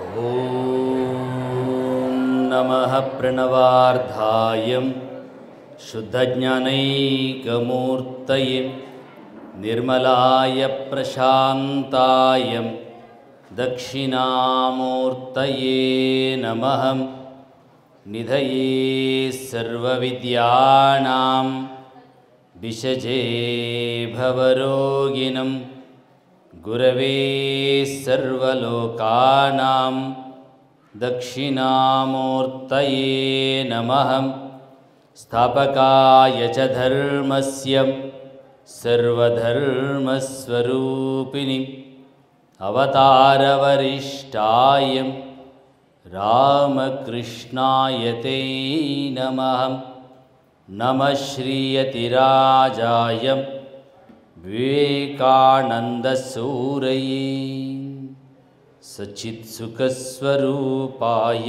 ఓం నమః ప్రణవార్ధాయం శుద్ధజ్ఞానైకమూర్తయే నిర్మలాయ ప్రశాంతాయం దక్షిణామూర్తయే నమః నిధయే సర్వవిద్యానాం విషజే భవరోగిణం గురవే సర్వలోకానాం దక్షిణామూర్తయే నమః స్థాపకాయ చ ధర్మస్య సర్వధర్మస్వరూపిణి అవతారవరిష్టాయ రామకృష్ణాయ తే నమః నమః శ్రీయతిరాజాయ వివేకానందసూరయే సచిత్సుఖస్వరూపాయ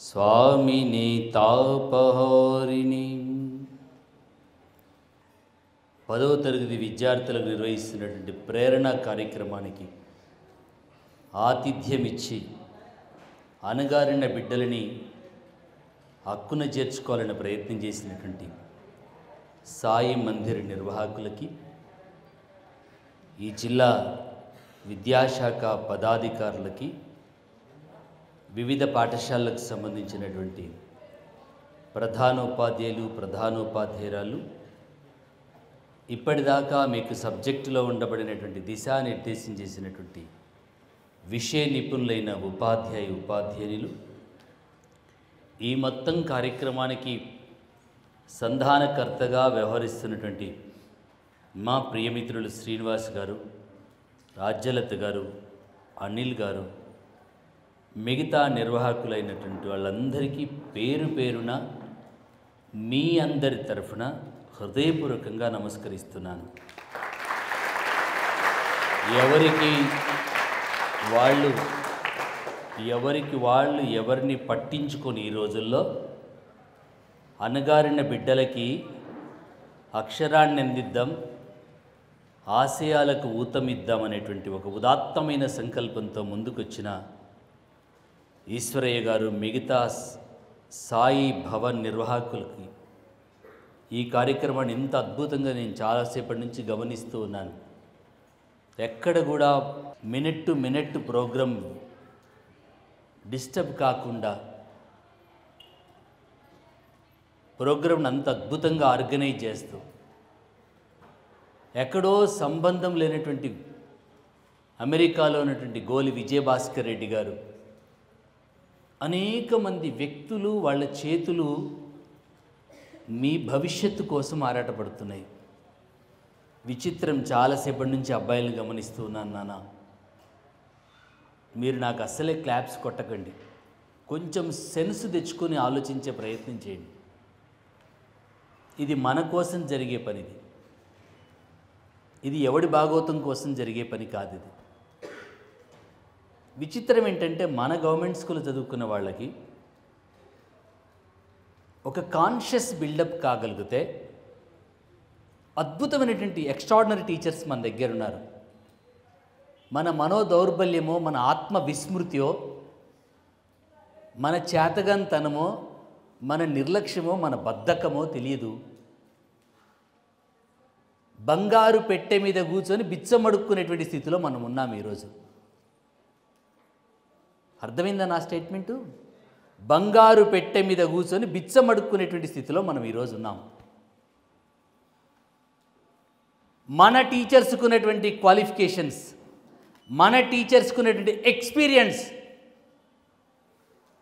స్వామినే తాపహారిణి. 10వ తరగతి విద్యార్థులకు నిర్వహిస్తున్నటువంటి ప్రేరణ కార్యక్రమానికి ఆతిథ్యమిచ్చి అణగారిన బిడ్డలని హక్కున చేర్చుకోవాలని ప్రయత్నం చేసినటువంటి సాయి మందిర్ నిర్వాహకులకి, ఈ జిల్లా విద్యాశాఖ పదాధికారులకి, వివిధ పాఠశాలలకు సంబంధించినటువంటి ప్రధానోపాధ్యాయులు ప్రధానోపాధ్యాయురాలు, ఇప్పటిదాకా మీకు సబ్జెక్టులో ఉండబడినటువంటి దిశానిర్దేశం చేసినటువంటి విషయ నిపుణులైన ఉపాధ్యాయులు, ఈ మొత్తం కార్యక్రమానికి సంధానకర్తగా వ్యవహరిస్తున్నటువంటి మా ప్రియమిత్రులు శ్రీనివాస్ గారు, రాజ్యలత గారు, అనిల్ గారు, మిగతా నిర్వాహకులైనటువంటి వాళ్ళందరికీ పేరు పేరున మీ అందరి తరఫున హృదయపూర్వకంగా నమస్కరిస్తున్నాను. ఎవరికి వాళ్ళు ఎవరిని పట్టించుకొని ఈ రోజుల్లో అణగారిన బిడ్డలకి అక్షరాన్ని అందిద్దాం, ఆశయాలకు ఊతమిద్దాం అనేటువంటి ఒక ఉదాత్తమైన సంకల్పంతో ముందుకొచ్చిన ఈశ్వరయ్య గారు, మిగతా సాయి భవన్ నిర్వాహకులకి ఈ కార్యక్రమాన్ని ఇంత అద్భుతంగా నేను చాలాసేపటి నుంచి గమనిస్తూ ఉన్నాను. ఎక్కడ కూడా minute to minute program disturb కాకుండా ప్రోగ్రాంను అంత అద్భుతంగా ఆర్గనైజ్ చేస్తూ, ఎక్కడో సంబంధం లేనటువంటి అమెరికాలో ఉన్నటువంటి గోలి విజయభాస్కర్ రెడ్డి గారు, అనేక మంది వ్యక్తులు వాళ్ళ చేతులు మీ భవిష్యత్తు కోసం ఆరాటపడుతున్నాయి. విచిత్రం, చాలాసేపటి నుంచి అబ్బాయిలను గమనిస్తూ ఉన్నాను. నాన్న, మీరు నాకు అస్సలే క్లాప్స్ కొట్టకండి, కొంచెం సెన్స్ తెచ్చుకొని ఆలోచించే ప్రయత్నం చేయండి. ఇది మన కోసం జరిగే పనిది, ఇది ఎవడి భాగవతం కోసం జరిగే పని కాదు. ఇది విచిత్రం ఏంటంటే, మన గవర్నమెంట్ స్కూల్ చదువుకున్న వాళ్ళకి ఒక కాన్షియస్ బిల్డప్ కాగలిగితే అద్భుతమైనటువంటి ఎక్స్ట్రాడినరీ టీచర్స్ మన దగ్గర ఉన్నారు. మన మనోదౌర్బల్యమో, మన ఆత్మ విస్మృతియో, మన చేతగాంతనమో, మన నిర్లక్ష్యమో, మన బద్ధకమో తెలియదు. బంగారు పెట్టె మీద కూర్చొని బిచ్చమడుక్కునేటువంటి స్థితిలో మనం ఉన్నాం ఈరోజు. అర్థమైందా నా స్టేట్మెంటు? బంగారు పెట్టె మీద కూర్చొని బిచ్చమడుక్కునేటువంటి స్థితిలో మనం ఈరోజు ఉన్నాం. మన టీచర్స్కున్నటువంటి క్వాలిఫికేషన్స్, మన టీచర్స్కున్నటువంటి ఎక్స్పీరియన్స్,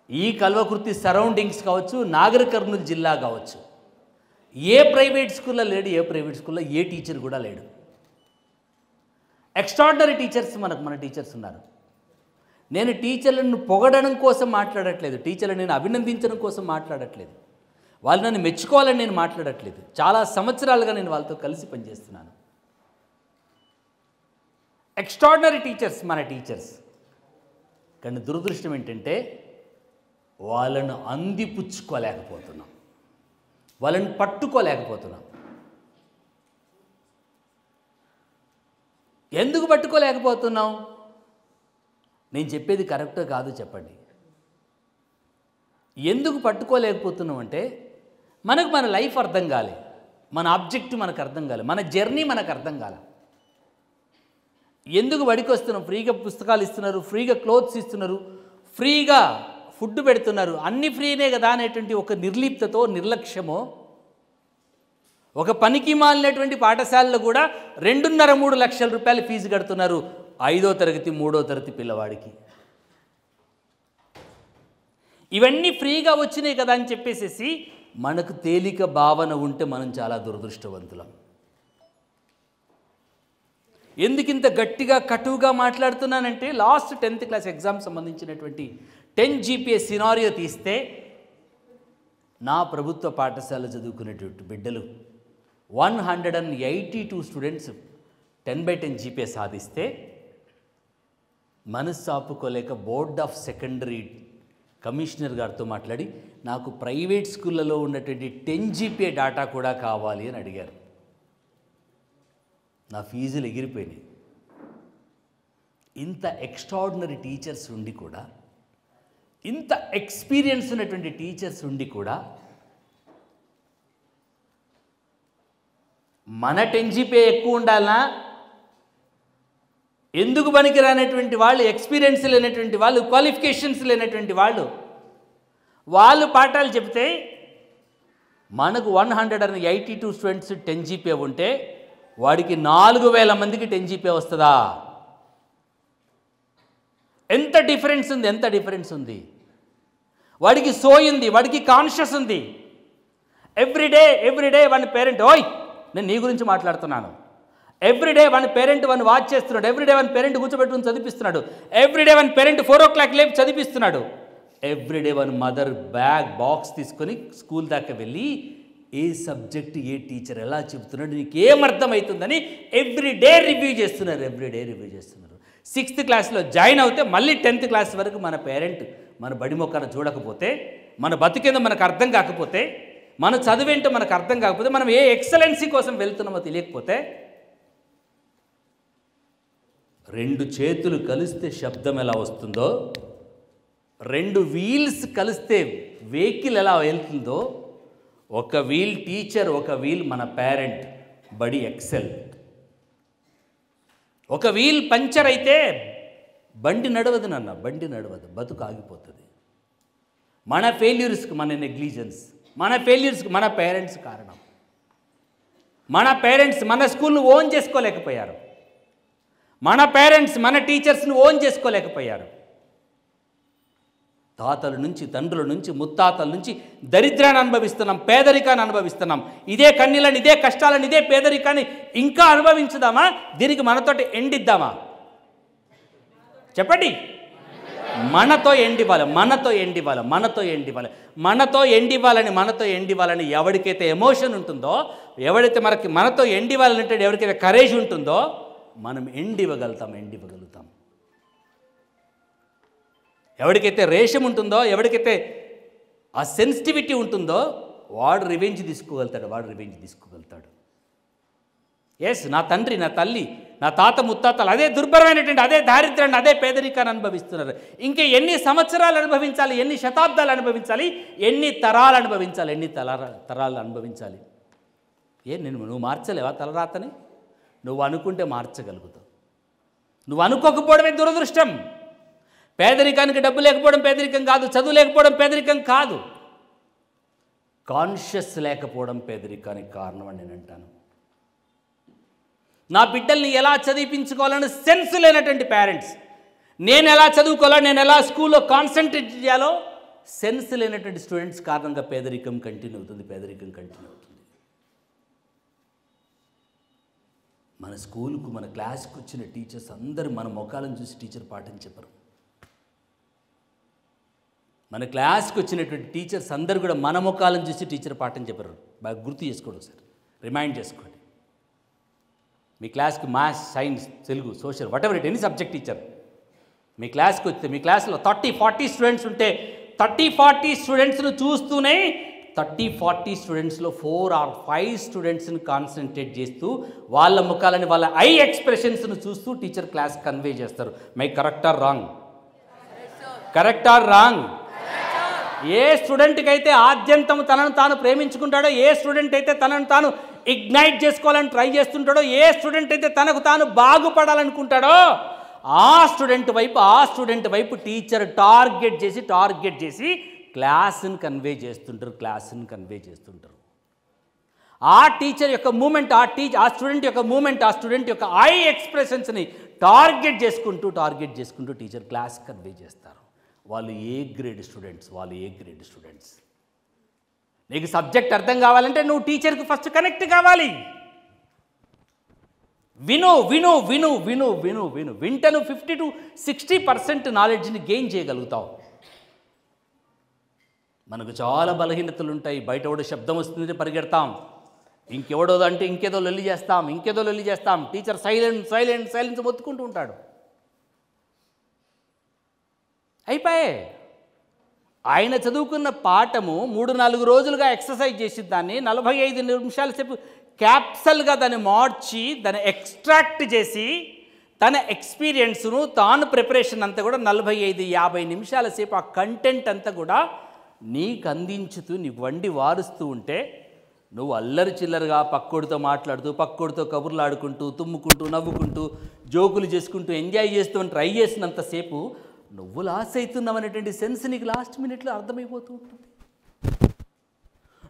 ఈ కల్వకుర్తి సరౌండింగ్స్ కావచ్చు, నాగర్ కర్నూలు జిల్లా కావచ్చు, ఏ ప్రైవేట్ స్కూల్లో లేడు, ఏ ప్రైవేట్ స్కూల్లో ఏ టీచర్ కూడా లేడు. ఎక్స్ట్రాడినరీ టీచర్స్ మన టీచర్స్ ఉన్నారు. నేను టీచర్లను పొగడడం కోసం మాట్లాడట్లేదు, టీచర్లను నేను అభినందించడం కోసం మాట్లాడట్లేదు, వాళ్ళు నన్ను మెచ్చుకోవాలని నేను మాట్లాడట్లేదు. చాలా సంవత్సరాలుగా నేను వాళ్ళతో కలిసి పనిచేస్తున్నాను. ఎక్స్ట్రాడినరీ టీచర్స్ మన టీచర్స్. కానీ దురదృష్టం ఏంటంటే, వాళ్ళను అందిపుచ్చుకోలేకపోతున్నాం, వాళ్ళని పట్టుకోలేకపోతున్నాం. ఎందుకు పట్టుకోలేకపోతున్నాం? నేను చెప్పేది కరెక్టో కాదో చెప్పండి. ఎందుకు పట్టుకోలేకపోతున్నాం అంటే మనకు మన లైఫ్ అర్థం కాలే, మన ఆబ్జెక్ట్ మనకు అర్థం కాలే, మన జర్నీ మనకు అర్థం కాలే. ఎందుకు బడికి వస్తున్నాం? ఫ్రీగా పుస్తకాలు ఇస్తున్నారు, ఫ్రీగా క్లోత్స్ ఇస్తున్నారు, ఫ్రీగా ఫుడ్ పెడుతున్నారు, అన్ని ఫ్రీనే కదా అనేటువంటి ఒక నిర్లిప్తతో, నిర్లక్ష్యమో, ఒక పనికి మాలినటువంటి పాఠశాలలో కూడా 2.5-3 లక్షల రూపాయలు ఫీజు కడుతున్నారు 5వ తరగతి 3వ తరగతి పిల్లవాడికి. ఇవన్నీ ఫ్రీగా వచ్చినాయి కదా అని చెప్పేసి మనకు తేలిక భావన ఉంటే మనం చాలా దురదృష్టవంతులం. ఎందుకింత గట్టిగా కటువుగా మాట్లాడుతున్నానంటే లాస్ట్ 10th క్లాస్ ఎగ్జామ్ సంబంధించినటువంటి 10 GPA సినారియో తీస్తే నా ప్రభుత్వ పాఠశాల చదువుకునేటువంటి బిడ్డలు 182 స్టూడెంట్స్ 10/10 GPA సాధిస్తే మనస్సు ఆపుకోలేక బోర్డ్ ఆఫ్ సెకండరీ కమిషనర్ గారితో మాట్లాడి నాకు ప్రైవేట్ స్కూళ్ళలో ఉన్నటువంటి 10 GPA డాటా కూడా కావాలి అని అడిగారు. నా ఫీజులు ఎగిరిపోయినాయి. ఇంత ఎక్స్ట్రాడినరీ టీచర్స్ ఉండి కూడా, ఇంత ఎక్స్పీరియన్స్ ఉన్నటువంటి టీచర్స్ ఉండి కూడా మన 10 GPA ఎక్కువ ఉండాలనా? ఎందుకు పనికి రానటువంటి వాళ్ళు, ఎక్స్పీరియన్స్ లేనటువంటి వాళ్ళు, క్వాలిఫికేషన్స్ లేనటువంటి వాళ్ళు పాఠాలు చెప్తే మనకు 182 స్టూడెంట్స్ 10 GPA ఉంటే వాడికి 4000 మందికి 10 GPA వస్తుందా? ఎంత డిఫరెన్స్ ఉంది, ఎంత డిఫరెన్స్ ఉంది. వాడికి సోయి ఉంది, వాడికి కాన్షియస్ ఉంది. ఎవ్రీడే వన్ పేరెంట్, ఓయ్ నేను నీ గురించి మాట్లాడుతున్నాను, everyday one parent one watch చేస్తున్నాడు, ఎవ్రీడే వన్ పేరెంట్ కూర్చోబెట్టుకుని చదివిస్తున్నాడు, ఎవ్రీడే వన్ పేరెంట్ 4 o'clock లేపు చదివిస్తున్నాడు, ఎవ్రీడే వన్ మదర్ బాక్స్ తీసుకొని స్కూల్ దాకా వెళ్ళి ఏ సబ్జెక్ట్ ఏ టీచర్ ఎలా చెబుతున్నాడు నీకు ఏమర్థమవుతుందని ఎవ్రీడే రివ్యూ చేస్తున్నారు. 6th క్లాస్లో జాయిన్ అవుతే మళ్ళీ 10th క్లాస్ వరకు మన పేరెంట్ మన బడి మొక్కను చూడకపోతే, మన బతికేందో మనకు అర్థం కాకపోతే, మన చదివేంటో మనకు అర్థం కాకపోతే, మనం ఏ ఎక్సలెన్సీ కోసం వెళ్తున్నామో తెలియకపోతే, 2 చేతులు కలిస్తే శబ్దం ఎలా వస్తుందో, 2 వీల్స్ కలిస్తే వెహికల్ ఎలా వెళ్తుందో, ఒక వీల్ టీచర్, ఒక వీల్ మన పేరెంట్, బడి ఎక్సెల్. ఒక వీల్ పంచర్ అయితే బండి నడవదు నాన్న, బండి నడవదు, బతుకు ఆగిపోతుంది. మన ఫెయిల్యూర్స్కి మన నెగ్లిజెన్స్, మన ఫెయిల్యూర్స్కి మన పేరెంట్స్ కారణం. మన పేరెంట్స్ మన స్కూల్ను ఓన్ చేసుకోలేకపోయారు, మన పేరెంట్స్ మన టీచర్స్ని ఓన్ చేసుకోలేకపోయారు. తాతల నుంచి, తండ్రుల నుంచి, ముత్తాతల నుంచి దరిద్రాన్ని అనుభవిస్తున్నాం, పేదరికాన్ని అనుభవిస్తున్నాం. ఇదే కన్నీళ్ళని, ఇదే కష్టాలను, ఇదే పేదరికాన్ని ఇంకా అనుభవించుదామా? దీనికి మనతోటి ఎండిద్దామా? చెప్పండి. మనతో ఎండివ్వాలని ఎవరికైతే ఎమోషన్ ఉంటుందో, ఎవరైతే మనతో ఎండివ్వాలంటే ఎవరికైతే కరేజ్ ఉంటుందో మనం ఎండివ్వగలుగుతాం. ఎవరికైతే రేషం ఉంటుందో, ఎవరికైతే ఆ సెన్సిటివిటీ ఉంటుందో వాడు రివెంజ్ తీసుకోగలుగుతాడు. ఎస్, నా తండ్రి, నా తల్లి, నా తాత ముత్తాతలు అదే దుర్భరమైనటువంటి, అదే దారిద్ర్యాన్ని, అదే పేదరికాన్ని అనుభవిస్తున్నారు. ఇంకా ఎన్ని సంవత్సరాలు అనుభవించాలి, ఎన్ని శతాబ్దాలు అనుభవించాలి, ఎన్ని తరాలు అనుభవించాలి. నువ్వు మార్చలేవా తలరాతని? నువ్వు అనుకుంటే మార్చగలుగుతావు. నువ్వు అనుకోకపోవడమే దురదృష్టం. పేదరికానికి డబ్బు లేకపోవడం పేదరికం కాదు, చదువు లేకపోవడం పేదరికం కాదు, కాన్షియస్ లేకపోవడం పేదరికానికి కారణం అని నేను అంటాను. నా బిడ్డల్ని ఎలా చదివించుకోవాలని సెన్స్ లేనటువంటి పేరెంట్స్, నేను ఎలా చదువుకోవాలో, నేను ఎలా స్కూల్లో కాన్సన్ట్రేట్ చేయాలో సెన్స్ లేనటువంటి స్టూడెంట్స్ కారణంగా పేదరికం కంటిన్యూ అవుతుంది. మన స్కూల్కు, మన క్లాస్కి వచ్చిన టీచర్స్ అందరూ మన ముఖాలను చూసి టీచర్ పాఠం చెప్పరు. మన క్లాస్కి వచ్చినటువంటి టీచర్స్ అందరూ కూడా మన ముఖాలను చూసి టీచర్ పాఠం చెప్పరు. బాగా గుర్తు చేసుకోండి, ఒకసారి రిమైండ్ చేసుకోండి. మీ క్లాస్కి maths, science, Telugu, social, whatever it, any subject teacher మీ క్లాస్కి వస్తే, మీ క్లాస్లో 30-40 స్టూడెంట్స్ ఉంటే 30-40 స్టూడెంట్స్ను చూస్తూనే 30-40 స్టూడెంట్స్లో 4 or 5 స్టూడెంట్స్ని కాన్సన్ట్రేట్ చేస్తూ వాళ్ళ ముఖాలని, వాళ్ళ ఐ ఎక్స్ప్రెషన్స్ను చూస్తూ టీచర్ క్లాస్ కన్వే చేస్తారు. My correct or wrong? Correct or wrong? A స్టూడెంట్కి అయితే ఆద్యంతం తనను తాను ప్రేమించుకుంటాడో, ఏ స్టూడెంట్ అయితే తనను తాను ఇగ్నైట్ చేసుకోవాలని ట్రై చేస్తుంటాడో, ఏ స్టూడెంట్ అయితే తనకు తాను బాగుపడాలనుకుంటాడో ఆ స్టూడెంట్ వైపు టీచర్ టార్గెట్ చేసి క్లాస్ని కన్వే చేస్తుంటారు. ఆ టీచర్ యొక్క మూమెంట్, ఆ స్టూడెంట్ యొక్క మూమెంట్, ఆ స్టూడెంట్ యొక్క ఐ ఎక్స్ప్రెషన్స్ని టార్గెట్ చేసుకుంటూ టీచర్ క్లాస్ కన్వే చేస్తారు. వాళ్ళు ఏ గ్రేడ్ స్టూడెంట్స్. నీకు సబ్జెక్ట్ అర్థం కావాలంటే నువ్వు టీచర్కి ఫస్ట్ కనెక్ట్ కావాలి. విను. వింటను 50 to 60% నాలెడ్జ్ని గెయిన్ చేయగలుగుతావు. మనకు చాలా బలహీనతలు ఉంటాయి. బయట కూడా శబ్దం వస్తుంది పరిగెడతాం, ఇంకెవడో అంటే ఇంకేదో లొల్లి చేస్తాం. టీచర్ సైలెన్స్ మొత్తుకుంటూ ఉంటాడు. అయిపోయే ఆయన చదువుకున్న పాఠము 3-4 రోజులుగా ఎక్సర్సైజ్ చేసి దాన్ని 45 నిమిషాల సేపు క్యాప్సల్గా దాన్ని మార్చి దాన్ని ఎక్స్ట్రాక్ట్ చేసి తన ఎక్స్పీరియన్స్ను తాను ప్రిపరేషన్ అంతా కూడా 45-50 నిమిషాల సేపు ఆ కంటెంట్ అంతా కూడా నీకు అందించుతూ నీ వండి వారుస్తూ ఉంటే నువ్వు అల్లరి చిల్లరగా పక్కోడితో మాట్లాడుతూ, పక్కోడితో కబుర్లు ఆడుకుంటూ, తుమ్ముకుంటూ, నవ్వుకుంటూ, జోకులు చేసుకుంటూ, ఎంజాయ్ చేస్తూ ట్రై చేసినంతసేపు నువ్వు లాస్ అవుతున్నావు అనేటువంటి సెన్స్ నీకు లాస్ట్ మినిట్లో అర్థమైపోతూ ఉంటుంది.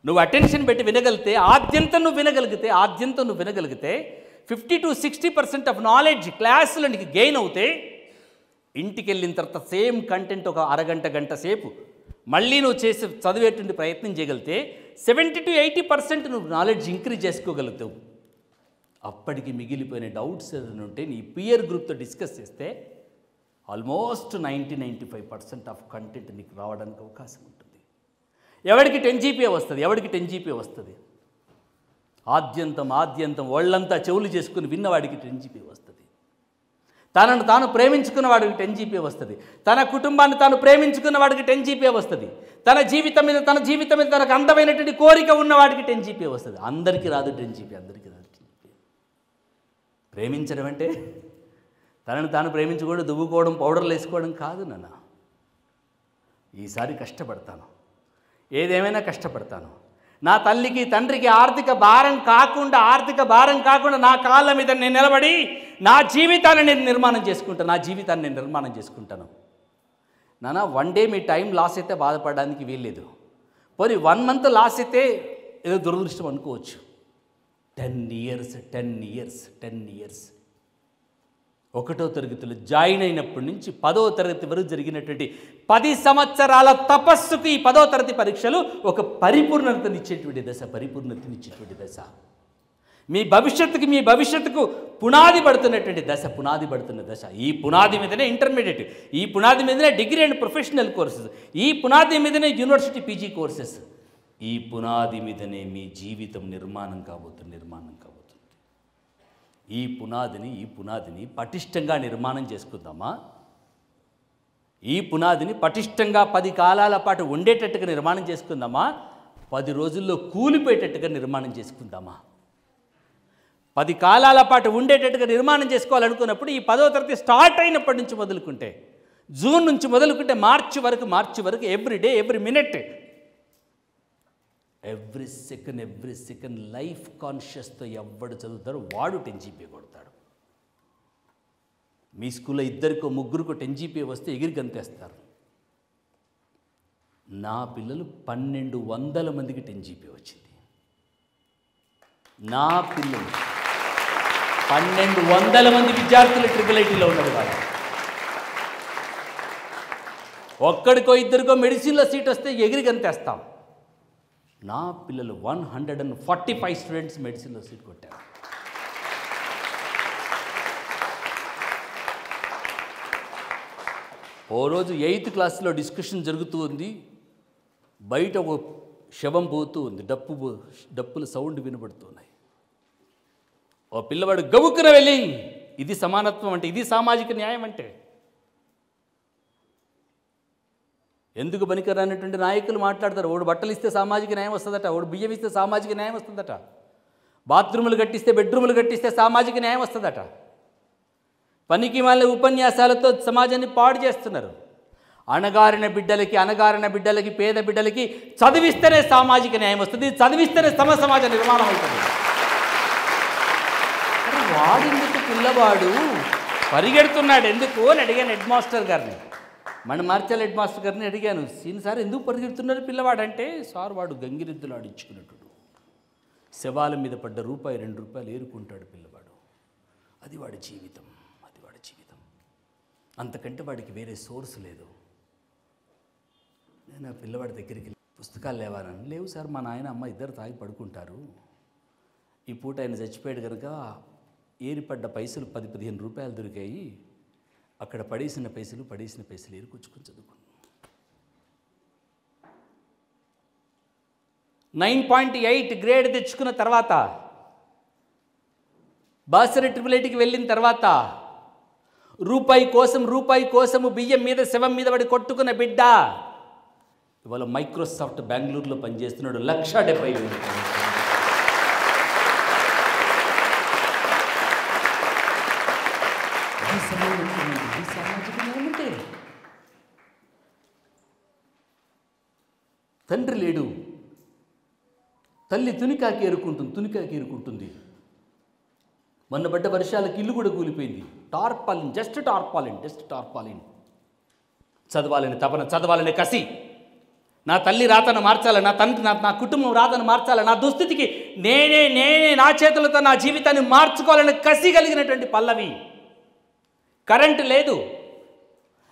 నువ్వు అటెన్షన్ పెట్టి వినగలిగితే, ఆద్యంతం నువ్వు వినగలిగితే 50 to 60% ఆఫ్ నాలెడ్జ్ క్లాసులో నీకు గెయిన్ అవుతే, ఇంటికి వెళ్ళిన తర్వాత సేమ్ కంటెంట్ ఒక గంట సేపు మళ్ళీ నువ్వు చదివేటువంటి ప్రయత్నం చేయగలిగితే 70 to 80% నువ్వు నాలెడ్జ్ ఇంక్రీజ్ చేసుకోగలుగుతావు. అప్పటికి మిగిలిపోయిన డౌట్స్ ఏదైనా ఉంటే నీ పియర్ గ్రూప్తో డిస్కస్ చేస్తే ఆల్మోస్ట్ 90-95% ఆఫ్ కంటెంట్ నీకు రావడానికి అవకాశం ఉంటుంది. ఎవరికి 10 GPA వస్తుంది? ఆద్యంతం వాళ్ళంతా చెవులు చేసుకుని విన్నవాడికి 10 GPA వస్తుంది. తనను తాను ప్రేమించుకున్న వాడికి 10 GPA వస్తుంది. తన కుటుంబాన్ని తాను ప్రేమించుకున్న వాడికి 10 GPA వస్తుంది. తన జీవితం మీద తనకు అందమైనటువంటి కోరిక ఉన్నవాడికి 10 GPA వస్తుంది. అందరికీ రాదు 10 GPA. ప్రేమించడం అంటే తనను తాను ప్రేమించుకోవడం, దువ్వుకోవడం, పౌడర్లు వేసుకోవడం కాదు నాన్న. ఈసారి కష్టపడతాను, ఏదేమైనా కష్టపడతాను. నా తల్లికి తండ్రికి ఆర్థిక భారం కాకుండా నా కాళ్ళ మీద నేను నిలబడి నా జీవితాన్ని నేను నిర్మాణం చేసుకుంటాను. నాన్న 1 day మీ టైం లాస్ అయితే బాధపడడానికి వీల్లేదు. పోనీ 1 month లాస్ అయితే ఏదో దురదృష్టం అనుకోవచ్చు. 10 years 1వ తరగతిలో జాయిన్ అయినప్పటి నుంచి 10వ తరగతి వరకు జరిగినటువంటి 10 సంవత్సరాల తపస్సుకి ఈ 10వ తరగతి పరీక్షలు ఒక పరిపూర్ణతనిచ్చేటువంటి దశ. మీ భవిష్యత్తుకు పునాది పడుతున్న దశ. ఈ పునాది మీదనే ఇంటర్మీడియట్, ఈ పునాది మీదనే డిగ్రీ అండ్ ప్రొఫెషనల్ కోర్సెస్, ఈ పునాది మీదనే యూనివర్సిటీ PG కోర్సెస్, ఈ పునాది మీదనే మీ జీవితం నిర్మాణం కాబోతుంది. ఈ పునాదిని పటిష్టంగా నిర్మాణం చేసుకుందామా? ఈ పునాదిని పటిష్టంగా 10 కాలాల పాటు ఉండేటట్టుగా నిర్మాణం చేసుకుందామా? 10 రోజుల్లో కూలిపోయేటట్టుగా నిర్మాణం చేసుకుందామా? 10 కాలాల పాటు ఉండేటట్టుగా నిర్మాణం చేసుకోవాలనుకున్నప్పుడు ఈ 10వ తరగతి స్టార్ట్ అయినప్పటి నుంచి మొదలుకుంటే, జూన్ నుంచి మొదలుకుంటే మార్చి వరకు every day, every minute, every second life కాన్షియస్తో ఎవడు చదువుతారో వాడు 10 GPA కొడతాడు. మీ స్కూల్లో 2కో 3కో 10 GPA వస్తే ఎగిరి గంతేస్తారు. నా పిల్లలు 1200 మందికి 10 GPA వచ్చింది. నా పిల్లలు 1200 మంది విద్యార్థులు IIITలో ఉన్నారు. వాళ్ళు ఒక్కడికో 2కో మెడిసిన్లో సీట్ వస్తే ఎగిరి గంతేస్తాం. నా పిల్లలు 145 స్టూడెంట్స్ మెడిసిన్లో సీట్ కొట్టారు. ఓ రోజు 8th క్లాస్లో డిస్కషన్ జరుగుతూ ఉంది. బయట ఒక శవం పోతూ ఉంది, డప్పుల సౌండ్ వినబడుతున్నాయి. ఓ పిల్లవాడు గబుక్కున వెళ్ళి, ఇది సమానత్వం అంటే, ఇది సామాజిక న్యాయం అంటే. ఎందుకు పనికిరానటువంటి నాయకులు మాట్లాడతారు. ఓడు బట్టలు ఇస్తే సామాజిక న్యాయం వస్తుందట, ఓడు బియ్యం ఇస్తే సామాజిక న్యాయం వస్తుందట, బాత్రూములు కట్టిస్తే, బెడ్రూములు కట్టిస్తే సామాజిక న్యాయం వస్తుందట. పనికి మాలిన ఉపన్యాసాలతో సమాజాన్ని పాడు చేస్తున్నారు. అణగారిన బిడ్డలకి పేద బిడ్డలకి చదివిస్తేనే సామాజిక న్యాయం వస్తుంది, చదివిస్తేనే సమాజ నిర్మాణం అవుతుంది. వాడెందుకు పిల్లవాడు పరిగెడుతున్నాడు ఎందుకు అని అడిగాను హెడ్ మాస్టర్ గారిని. మార్చాల హెడ్ మాస్టర్ గారిని అడిగాను, సార్ ఎందుకు పరిగెడుతున్నారు పిల్లవాడు అంటే, సార్ వాడు గంగిరెద్దులు ఆడించుకున్నట్టు శవాల మీద పడ్డ రూపాయి 2 రూపాయలు ఏరుకుంటాడు పిల్లవాడు. అది వాడి జీవితం, అంతకంటే వాడికి వేరే సోర్స్ లేదు. నేను ఆ పిల్లవాడి దగ్గరికి పుస్తకాలు లేవానని, లేవు సార్ మా నాయన అమ్మ ఇద్దరు తాగి పడుకుంటారు, ఈ పూట ఆయన చచ్చిపోయాడు కనుక ఏరిపడ్డ పైసలు 10-15 రూపాయలు దొరికాయి, అక్కడ పడేసిన పైసలు ఏరుకొచ్చుకొని చదువుకున్నాను. 9.8 గ్రేడ్ తెచ్చుకున్న తర్వాత బాసర ట్రిపుల్8కి వెళ్ళిన తర్వాత రూపాయి కోసము బియ్యం మీద శవం మీద పడి కొట్టుకున్న బిడ్డ ఇవాళ మైక్రోసాఫ్ట్ బెంగళూరులో పనిచేస్తున్నాడు. 1,70,000. తండ్రి లేడు, తల్లి తునికాకి ఏరుకుంటుంది. మొన్న పడ్డ వర్షాలకు ఇల్లు కూడా కూలిపోయింది. Just tarpaulin. చదవాలని తపన, చదవాలని కసి, నా తల్లి రాతను మార్చాలి, నా కుటుంబం రాతను మార్చాలి, నా దుస్థితికి నేనే నా చేతులతో నా జీవితాన్ని మార్చుకోవాలని కసి కలిగినటువంటి పల్లవి. కరెంటు లేదు,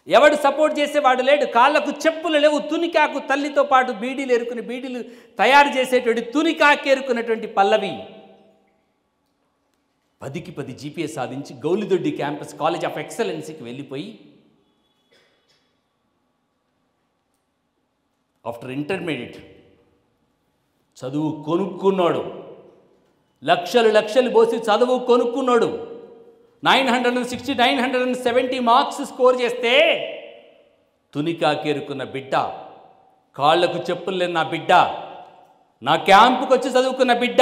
ఎవడు సపోర్ట్ చేసేవాడు లేడు, కాళ్ళకు చెప్పులు లేవు, తునికాకు తల్లితో పాటు బీడీలు తయారు చేసేటువంటి తునికాకు ఏరుకున్నటువంటి పల్లవి 10కి 10 జీపీఏ సాధించి గౌలిదొడ్డి క్యాంపస్ కాలేజ్ ఆఫ్ ఎక్సలెన్సీకి వెళ్ళిపోయి ఆఫ్టర్ ఇంటర్మీడియట్ చదువు కొనుక్కున్నాడు. లక్షలు పోసి చదువు కొనుక్కున్నాడు. 960, 970 మార్క్స్ స్కోర్ చేస్తే తునికాకేరుకున్న బిడ్డ, కాళ్లకు చెప్పులు లేని నా బిడ్డ, నా క్యాంపుకి వచ్చి చదువుకున్న బిడ్డ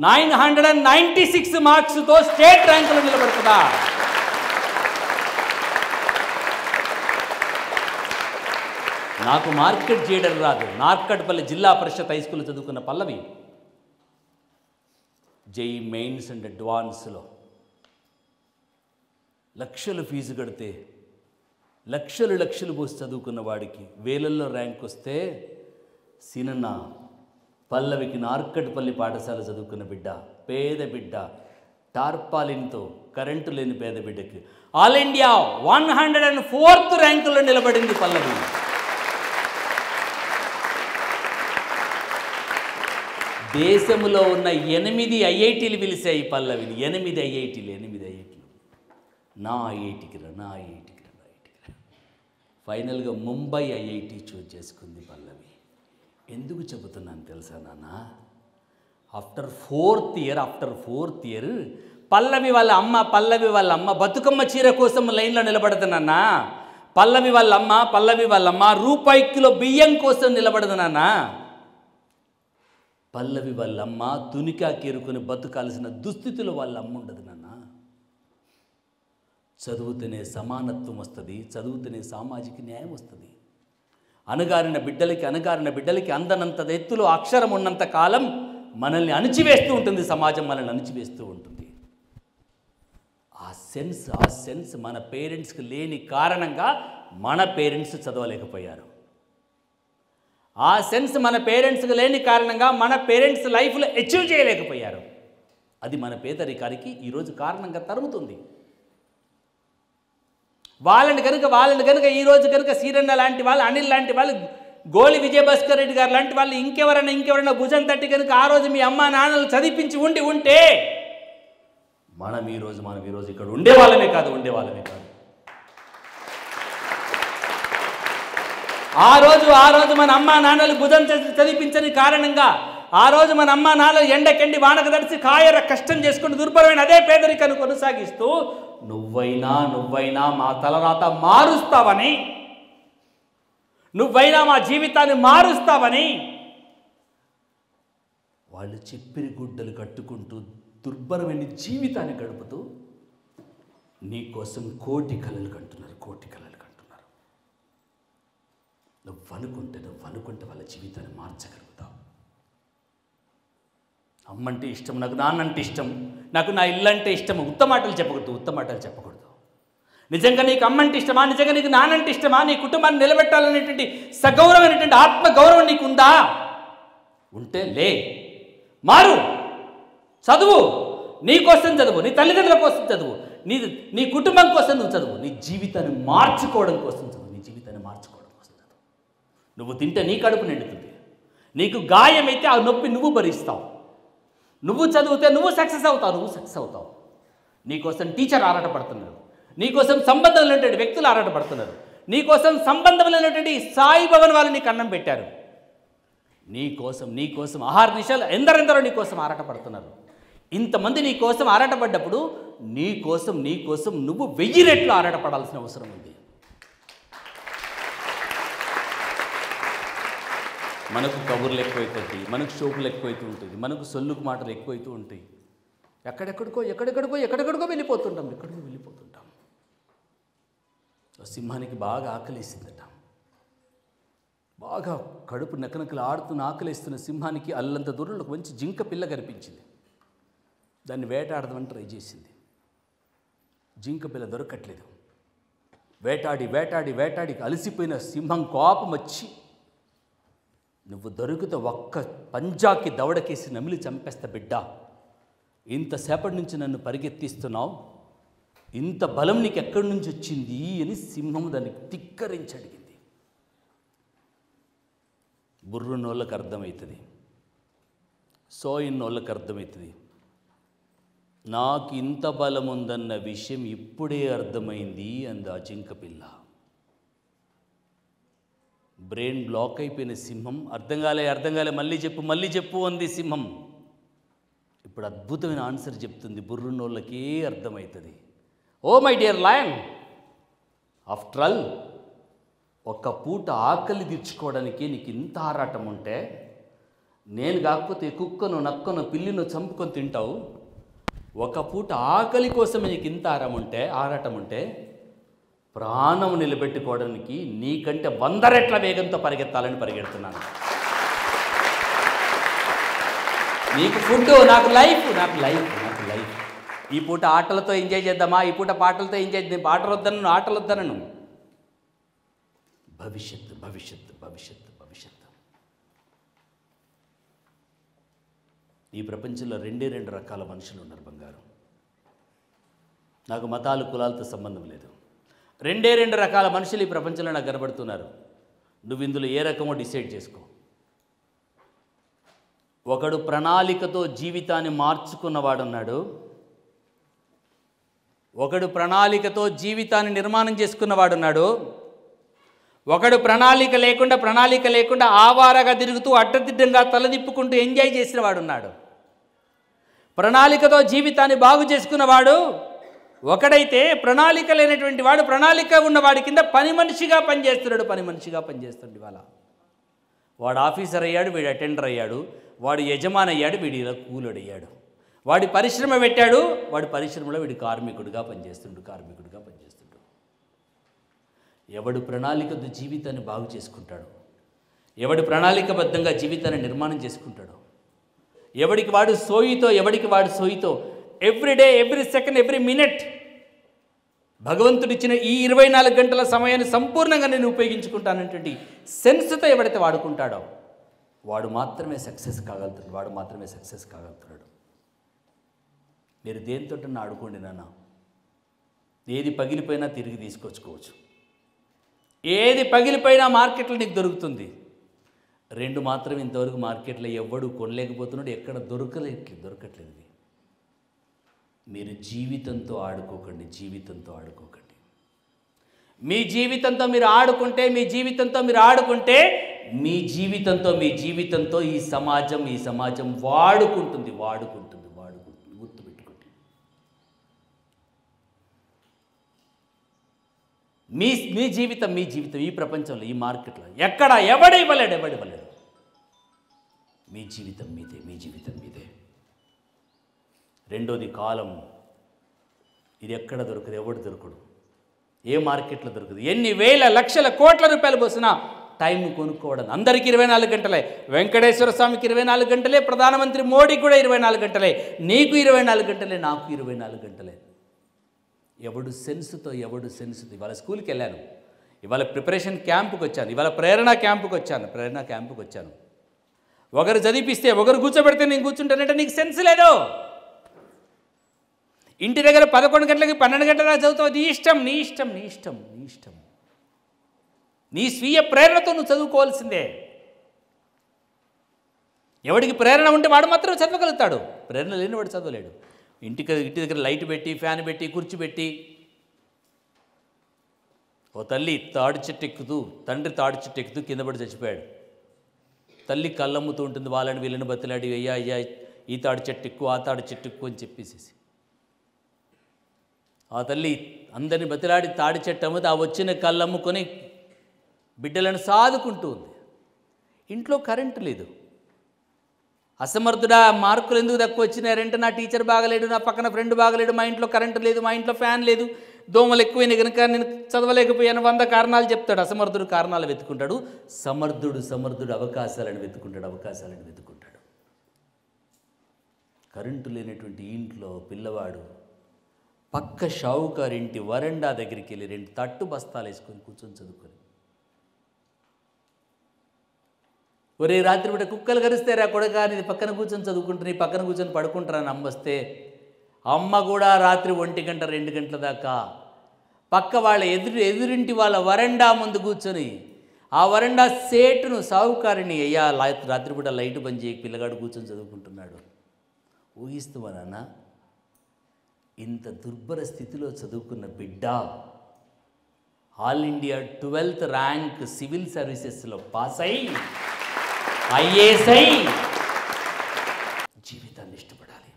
996 మార్క్స్తో స్టేట్ ర్యాంకులో నిలబడుతుందా? నాకు మార్కెట్ చేయడం రాదు. నార్కట్పల్లి జిల్లా పరిషత్ హై స్కూల్ చదువుకున్న పల్లవి జై మెయిన్స్ అండ్ అడ్వాన్స్లో లక్షలు ఫీజు కడితే లక్షలు పోసి చదువుకున్న వాడికి వేలల్లో ర్యాంక్ వస్తే సీనన్న పల్లవికి నార్కట్పల్లి పాఠశాల చదువుకున్న బిడ్డ, పేద బిడ్డ, టార్పాలిన్తో కరెంటు లేని పేద బిడ్డకి ఆల్ ఇండియా 104th ర్యాంకులో నిలబడింది పల్లవి. దేశంలో ఉన్న 8 ఐఐటీలు పిలిచాయి పల్లవిని. 8 ఐఐటీలు నా ఐఐటికి రా. ఫైనల్గా ముంబై ఐఐటి చూజ్ చేసుకుంది పల్లవి. ఎందుకు చెబుతున్నాను తెలుసా నాన్న? ఆఫ్టర్ ఫోర్త్ ఇయర్ పల్లవి వాళ్ళ అమ్మ బతుకమ్మ చీర కోసం లైన్లో నిలబడుతున్నా. పల్లవి వాళ్ళ అమ్మ రూపాయి కిలో బియ్యం కోసం నిలబడుతున్నా. పల్లవి వాళ్ళ అమ్మ తునికాకేరుకొని బతుకాల్సిన దుస్థితిలో వాళ్ళ అమ్మ ఉండదు నాన్న. చదువుతూనే సమానత్వం వస్తుంది, చదువుతూనే సామాజిక న్యాయం వస్తుంది. అణగారిన బిడ్డలకి అందనంత ఎత్తులో అక్షరం ఉన్నంత కాలం మనల్ని అణిచివేస్తూ ఉంటుంది, సమాజం మనల్ని అణిచివేస్తూ ఉంటుంది. ఆ సెన్స్ మన పేరెంట్స్కి లేని కారణంగా మన పేరెంట్స్ చదవలేకపోయారు. ఆ సెన్స్ మన పేరెంట్స్కి లేని కారణంగా మన పేరెంట్స్ లైఫ్లో అచీవ్ చేయలేకపోయారు. అది మన పేదరికానికి ఈరోజు కారణంగా తరుగుతుంది. వాళ్ళని కనుక ఈరోజు కనుక సీరన్న లాంటి వాళ్ళు, అనిల్ లాంటి వాళ్ళు, గోలి విజయభాస్కర్ రెడ్డి గారు లాంటి వాళ్ళు ఇంకెవరైనా భుజం తట్టి కనుక ఆ రోజు మీ అమ్మా నాన్నలు చదివించి ఉంటే మనం ఈరోజు ఇక్కడ ఉండేవాళ్ళమే కాదు. ఆ రోజు మన అమ్మా నాన్నలు భుజం చదివించని కారణంగా ఆ రోజు మన అమ్మా నాన్నలు ఎండకెండి వానకు తడిసి కాయర కష్టం చేసుకుని దుర్భరమైన అదే పేదరికాన్ని కొనసాగిస్తూ నువ్వైనా మా తలరాత మారుస్తావని, నువ్వైనా మా జీవితాన్ని మారుస్తావని వాళ్ళు చెప్పిరి గుడ్డలు కట్టుకుంటూ దుర్భరమైన జీవితాన్ని గడుపుతూ నీకోసం కోటి కలలు కంటున్నారు. నువ్వు అనుకుంటే వాళ్ళ జీవితాన్ని మార్చగలుగుతావు. అమ్మంటే ఇష్టం, నాకు నాన్నంటే ఇష్టం, నాకు నా ఇల్లు అంటే ఇష్టం, ఉత్తమాటలు చెప్పకూడదు. నిజంగా నీకు అమ్మంటే ఇష్టమా, నిజంగా నీకు నాన్నంటే ఇష్టమా, నీ కుటుంబాన్ని నిలబెట్టాలనేటువంటి సగౌరవమైనటువంటి ఆత్మగౌరవం నీకుందా? ఉంటే మారు, చదువు, నీ కోసం చదువు, నీ తల్లిదండ్రుల కోసం చదువు, నీ కుటుంబం కోసం నువ్వు చదువు, నీ జీవితాన్ని మార్చుకోవడం కోసం చదువు. నువ్వు తింటే నీ కడుపు నిండుతుంది. నీకు గాయమైతే ఆ నొప్పి నువ్వు భరిస్తావు. నువ్వు చదివితే నువ్వు సక్సెస్ అవుతావు. నీకోసం టీచర్ ఆరాటపడుతున్నారు, నీకోసం సంబంధం లేనటువంటి వ్యక్తులు ఆరాటపడుతున్నారు, నీకోసం సంబంధం లేనటువంటి సాయిభవన్ వాళ్ళు నీకు అన్నం పెట్టారు. నీకోసం ఆహార నిశాలు ఎందరెందరో నీకోసం ఆరాటపడుతున్నారు. ఇంతమంది నీకోసం ఆరాటపడ్డప్పుడు నీకోసం నువ్వు 1000 రెట్లు ఆరాటపడాల్సిన అవసరం ఉంది. మనకు కబుర్లు ఎక్కువైతుంది, మనకు షోకులు ఎక్కువైతూ ఉంటుంది, మనకు సొల్లుకు మాటలు ఎక్కువైతూ ఉంటాయి. ఎక్కడెక్కడికో వెళ్ళిపోతుంటాం. సింహానికి బాగా ఆకలేసిందట. బాగా కడుపు నకనకలు ఆడుతున్న ఆకలిస్తున్న సింహానికి అల్లంత దూరంలో ఒక మంచి జింక పిల్ల కనిపించింది. దాన్ని వేటాడదామని ట్రై చేసింది. జింక పిల్ల దొరకట్లేదు. వేటాడి అలసిపోయిన సింహం కోపం వచ్చి, నువ్వు దొరికితే ఒక్క పంజాకి దవడకేసి నమిలి చంపేస్తా బిడ్డ, ఇంతసేపటి నుంచి నన్ను పరిగెత్తిస్తున్నావు, ఇంత బలం నీకు ఎక్కడి నుంచి వచ్చింది అని సింహం దాన్ని ధిక్కరించి అడిగింది. బుర్రున్నోళ్ళకి అర్థమవుతుంది, సోయిన్నోళ్ళకి అర్థమవుతుంది. నాకు ఇంత బలం ఉందన్న విషయం ఇప్పుడే అర్థమైంది అంది ఆ జింక పిల్ల. బ్రెయిన్ బ్లాక్ అయిపోయిన సింహం అర్థం కాలే మళ్ళీ చెప్పు అంది సింహం. ఇప్పుడు అద్భుతమైన ఆన్సర్ చెప్తుంది, బుర్రున్నోళ్ళకే అర్థమవుతుంది. Oh my dear lion, after all ఒక్క పూట ఆకలి తీర్చుకోవడానికి నీకు ఇంత ఆరాటం ఉంటే, నేను కాకపోతే కుక్కను నక్కను పిల్లిను చంపుకొని తింటావు. ఒక పూట ఆకలి కోసమే నీకు ఇంత ఆరాటం ఉంటే ప్రాణం నిలబెట్టుకోవడానికి నీకంటే 100 రెట్ల వేగంతో పరిగెత్తాలని పరిగెడుతున్నాను. నీకు ఫుడ్, నాకు లైఫ్. ఈ పూట ఆటలతో ఎంజాయ్ చేద్దామా, ఈ పూట పాటలతో ఎంజాయ్ చేద్దాం. పాటలు వద్దనను, ఆటలు వద్దనను. భవిష్యత్తు. ఈ ప్రపంచంలో 2 రకాల మనుషులు ఉన్నారు బంగారం. నాకు మతాలు కులాలతో సంబంధం లేదు. 2 రకాల మనుషులు ఈ ప్రపంచంలో నాకు కనబడుతున్నారు. నువ్వు ఇందులో ఏ రకమో డిసైడ్ చేసుకో. ఒకడు ప్రణాళికతో జీవితాన్ని మార్చుకున్నవాడున్నాడు, ఒకడు ప్రణాళికతో జీవితాన్ని నిర్మాణం చేసుకున్నవాడున్నాడు, ఒకడు ప్రణాళిక లేకుండా ఆవారగా తిరుగుతూ అడ్డదిడ్డంగా తలదిప్పుకుంటూ ఎంజాయ్ చేసిన వాడున్నాడు. ప్రణాళికతో జీవితాన్ని బాగు చేసుకున్నవాడు ఒకడైతే, ప్రణాళిక లేనటువంటి వాడు ప్రణాళిక ఉన్నవాడి కింద పని మనిషిగా పనిచేస్తున్నాడు. ఇవాళ వాడు ఆఫీసర్ అయ్యాడు, వీడు అటెండర్ అయ్యాడు, వాడు యజమాని అయ్యాడు, వీడు ఇలా కూలుడయ్యాడు. వాడి పరిశ్రమ పెట్టాడు, వాడి పరిశ్రమలో వీడు కార్మికుడిగా పనిచేస్తుండు. ఎవడు ప్రణాళికతో జీవితాన్ని బాగు చేసుకుంటాడు, ఎవడు ప్రణాళికబద్ధంగా జీవితాన్ని నిర్మాణం చేసుకుంటాడు, ఎవడికి వాడు సోయితో every day, every second, every minute భగవంతుడిచ్చిన ఈ 24 గంటల సమయాన్ని సంపూర్ణంగా నేను ఉపయోగించుకుంటానటువంటి సెన్స్తో ఎవడైతే వాడుకుంటాడో వాడు మాత్రమే సక్సెస్ కాగలుగుతాడు. మీరు దేనితో ఆడుకోండి నాన్న. ఏది పగిలిపోయినా తిరిగి తీసుకొచ్చుకోవచ్చు, ఏది పగిలిపోయినా మార్కెట్లో నీకు దొరుకుతుంది. 2 మాత్రం ఇంతవరకు మార్కెట్లో ఎవడు కొనలేకపోతున్నాడు, ఎక్కడ దొరకట్లేదు. మీరు జీవితంతో ఆడుకోకండి. మీ జీవితంతో మీరు ఆడుకుంటే మీ జీవితంతో ఈ సమాజం వాడుకుంటుంది. గుర్తుపెట్టుకోండి. మీ జీవితం ఈ ప్రపంచంలో, ఈ మార్కెట్లో ఎక్కడ ఎవడు ఇవ్వలేడు. మీ జీవితం మీదే. రెండోది కాలం. ఇది ఎక్కడ దొరకదు, ఎవడు దొరకడు, ఏ మార్కెట్లో దొరకదు. ఎన్ని వేల లక్షల కోట్ల రూపాయలు పోసినా టైం కొనుక్కోవడం. అందరికీ 24 గంటలే, వెంకటేశ్వర స్వామికి 24 గంటలే, ప్రధానమంత్రి మోడీకి కూడా 24 గంటలే, నీకు 24 గంటలే, నాకు 24 గంటలే. ఎవడు సెన్సుతో ఇవాళ స్కూల్కి వెళ్ళాను, ఇవాళ ప్రిపరేషన్ క్యాంపుకి వచ్చాను, ఇవాళ ప్రేరణ క్యాంపుకి వచ్చాను. ఒకరు చదివిపిస్తే ఒకరు కూర్చోబెడితే నేను కూర్చుంటానంటే నీకు సెన్స్ లేదు. ఇంటి దగ్గర 11 గంటలకి 12 గంటల దాకా చదువుతావు, నీ ఇష్టం. నీ స్వీయ ప్రేరణతో నువ్వు చదువుకోవాల్సిందే. ఎవడికి ప్రేరణ ఉంటే వాడు మాత్రం చదవగలుగుతాడు, ప్రేరణ లేనివాడు చదవలేడు. ఇంటి దగ్గర లైట్ పెట్టి, ఫ్యాన్ పెట్టి, కుర్చీ పెట్టి, ఓ తల్లి తాడి చెట్టు ఎక్కుతూ, తండ్రి తాడి చెట్టు ఎక్కుతూ కింద పడి చచ్చిపోయాడు. తల్లి కళ్ళమ్ముతూ ఉంటుంది, వాళ్ళని వీళ్ళని బతిలాడి, అయ్యా ఈ తాడి చెట్టు ఎక్కువ, ఆ తాడి చెట్టు ఎక్కువ అని చెప్పేసేసి ఆ తల్లి అందరిని బతిలాడి తాడి చెట్టు అమ్మితే ఆ వచ్చిన కళ్ళమ్ముకొని బిడ్డలను సాదుకుంటూ ఉంది. ఇంట్లో కరెంటు లేదు. అసమర్థుడా, మార్కులు ఎందుకు తక్కువ వచ్చినారంటే నా టీచర్ బాగలేడు, నా పక్కన ఫ్రెండ్ బాగలేడు, మా ఇంట్లో కరెంటు లేదు, మా ఇంట్లో ఫ్యాన్ లేదు, దోమలు ఎక్కువైనాయి కనుక నేను చదవలేకపోయాను, 100 కారణాలు చెప్తాడు. అసమర్థుడు కారణాలు వెతుకుంటాడు, సమర్థుడు అవకాశాలను వెతుకుంటాడు. కరెంటు లేనటువంటి ఇంట్లో పిల్లవాడు పక్క షావుకారింటి వరండా దగ్గరికి వెళ్ళి 2 తట్టు బస్తాలు వేసుకొని కూర్చొని చదువుకొని, ఒరే రాత్రి పూట కుక్కలు కరిస్తారా కొడగా, నీ పక్కన కూర్చొని చదువుకుంటారు, నీ పక్కన కూర్చొని పడుకుంటారని అమ్మొస్తే, అమ్మ కూడా రాత్రి 1 గంట 2 గంటల దాకా పక్క వాళ్ళ ఎదురింటి వాళ్ళ వరండా ముందు కూర్చొని ఆ వరండా సేటును సావుకారిని, అయ్యా రాత్రిపూట లైట్ బంద్ చేయి, పిల్లగాడు కూర్చొని చదువుకుంటున్నాడు. ఊహిస్తువా నాన్న, ఇంత దుర్భర స్థితిలో చదువుకున్న బిడ్డ all India 12th rank civil సర్వీసెస్లో పాస్ అయి ఐఏఎస్ అయి జీవితాన్ని ఇష్టపడాలి.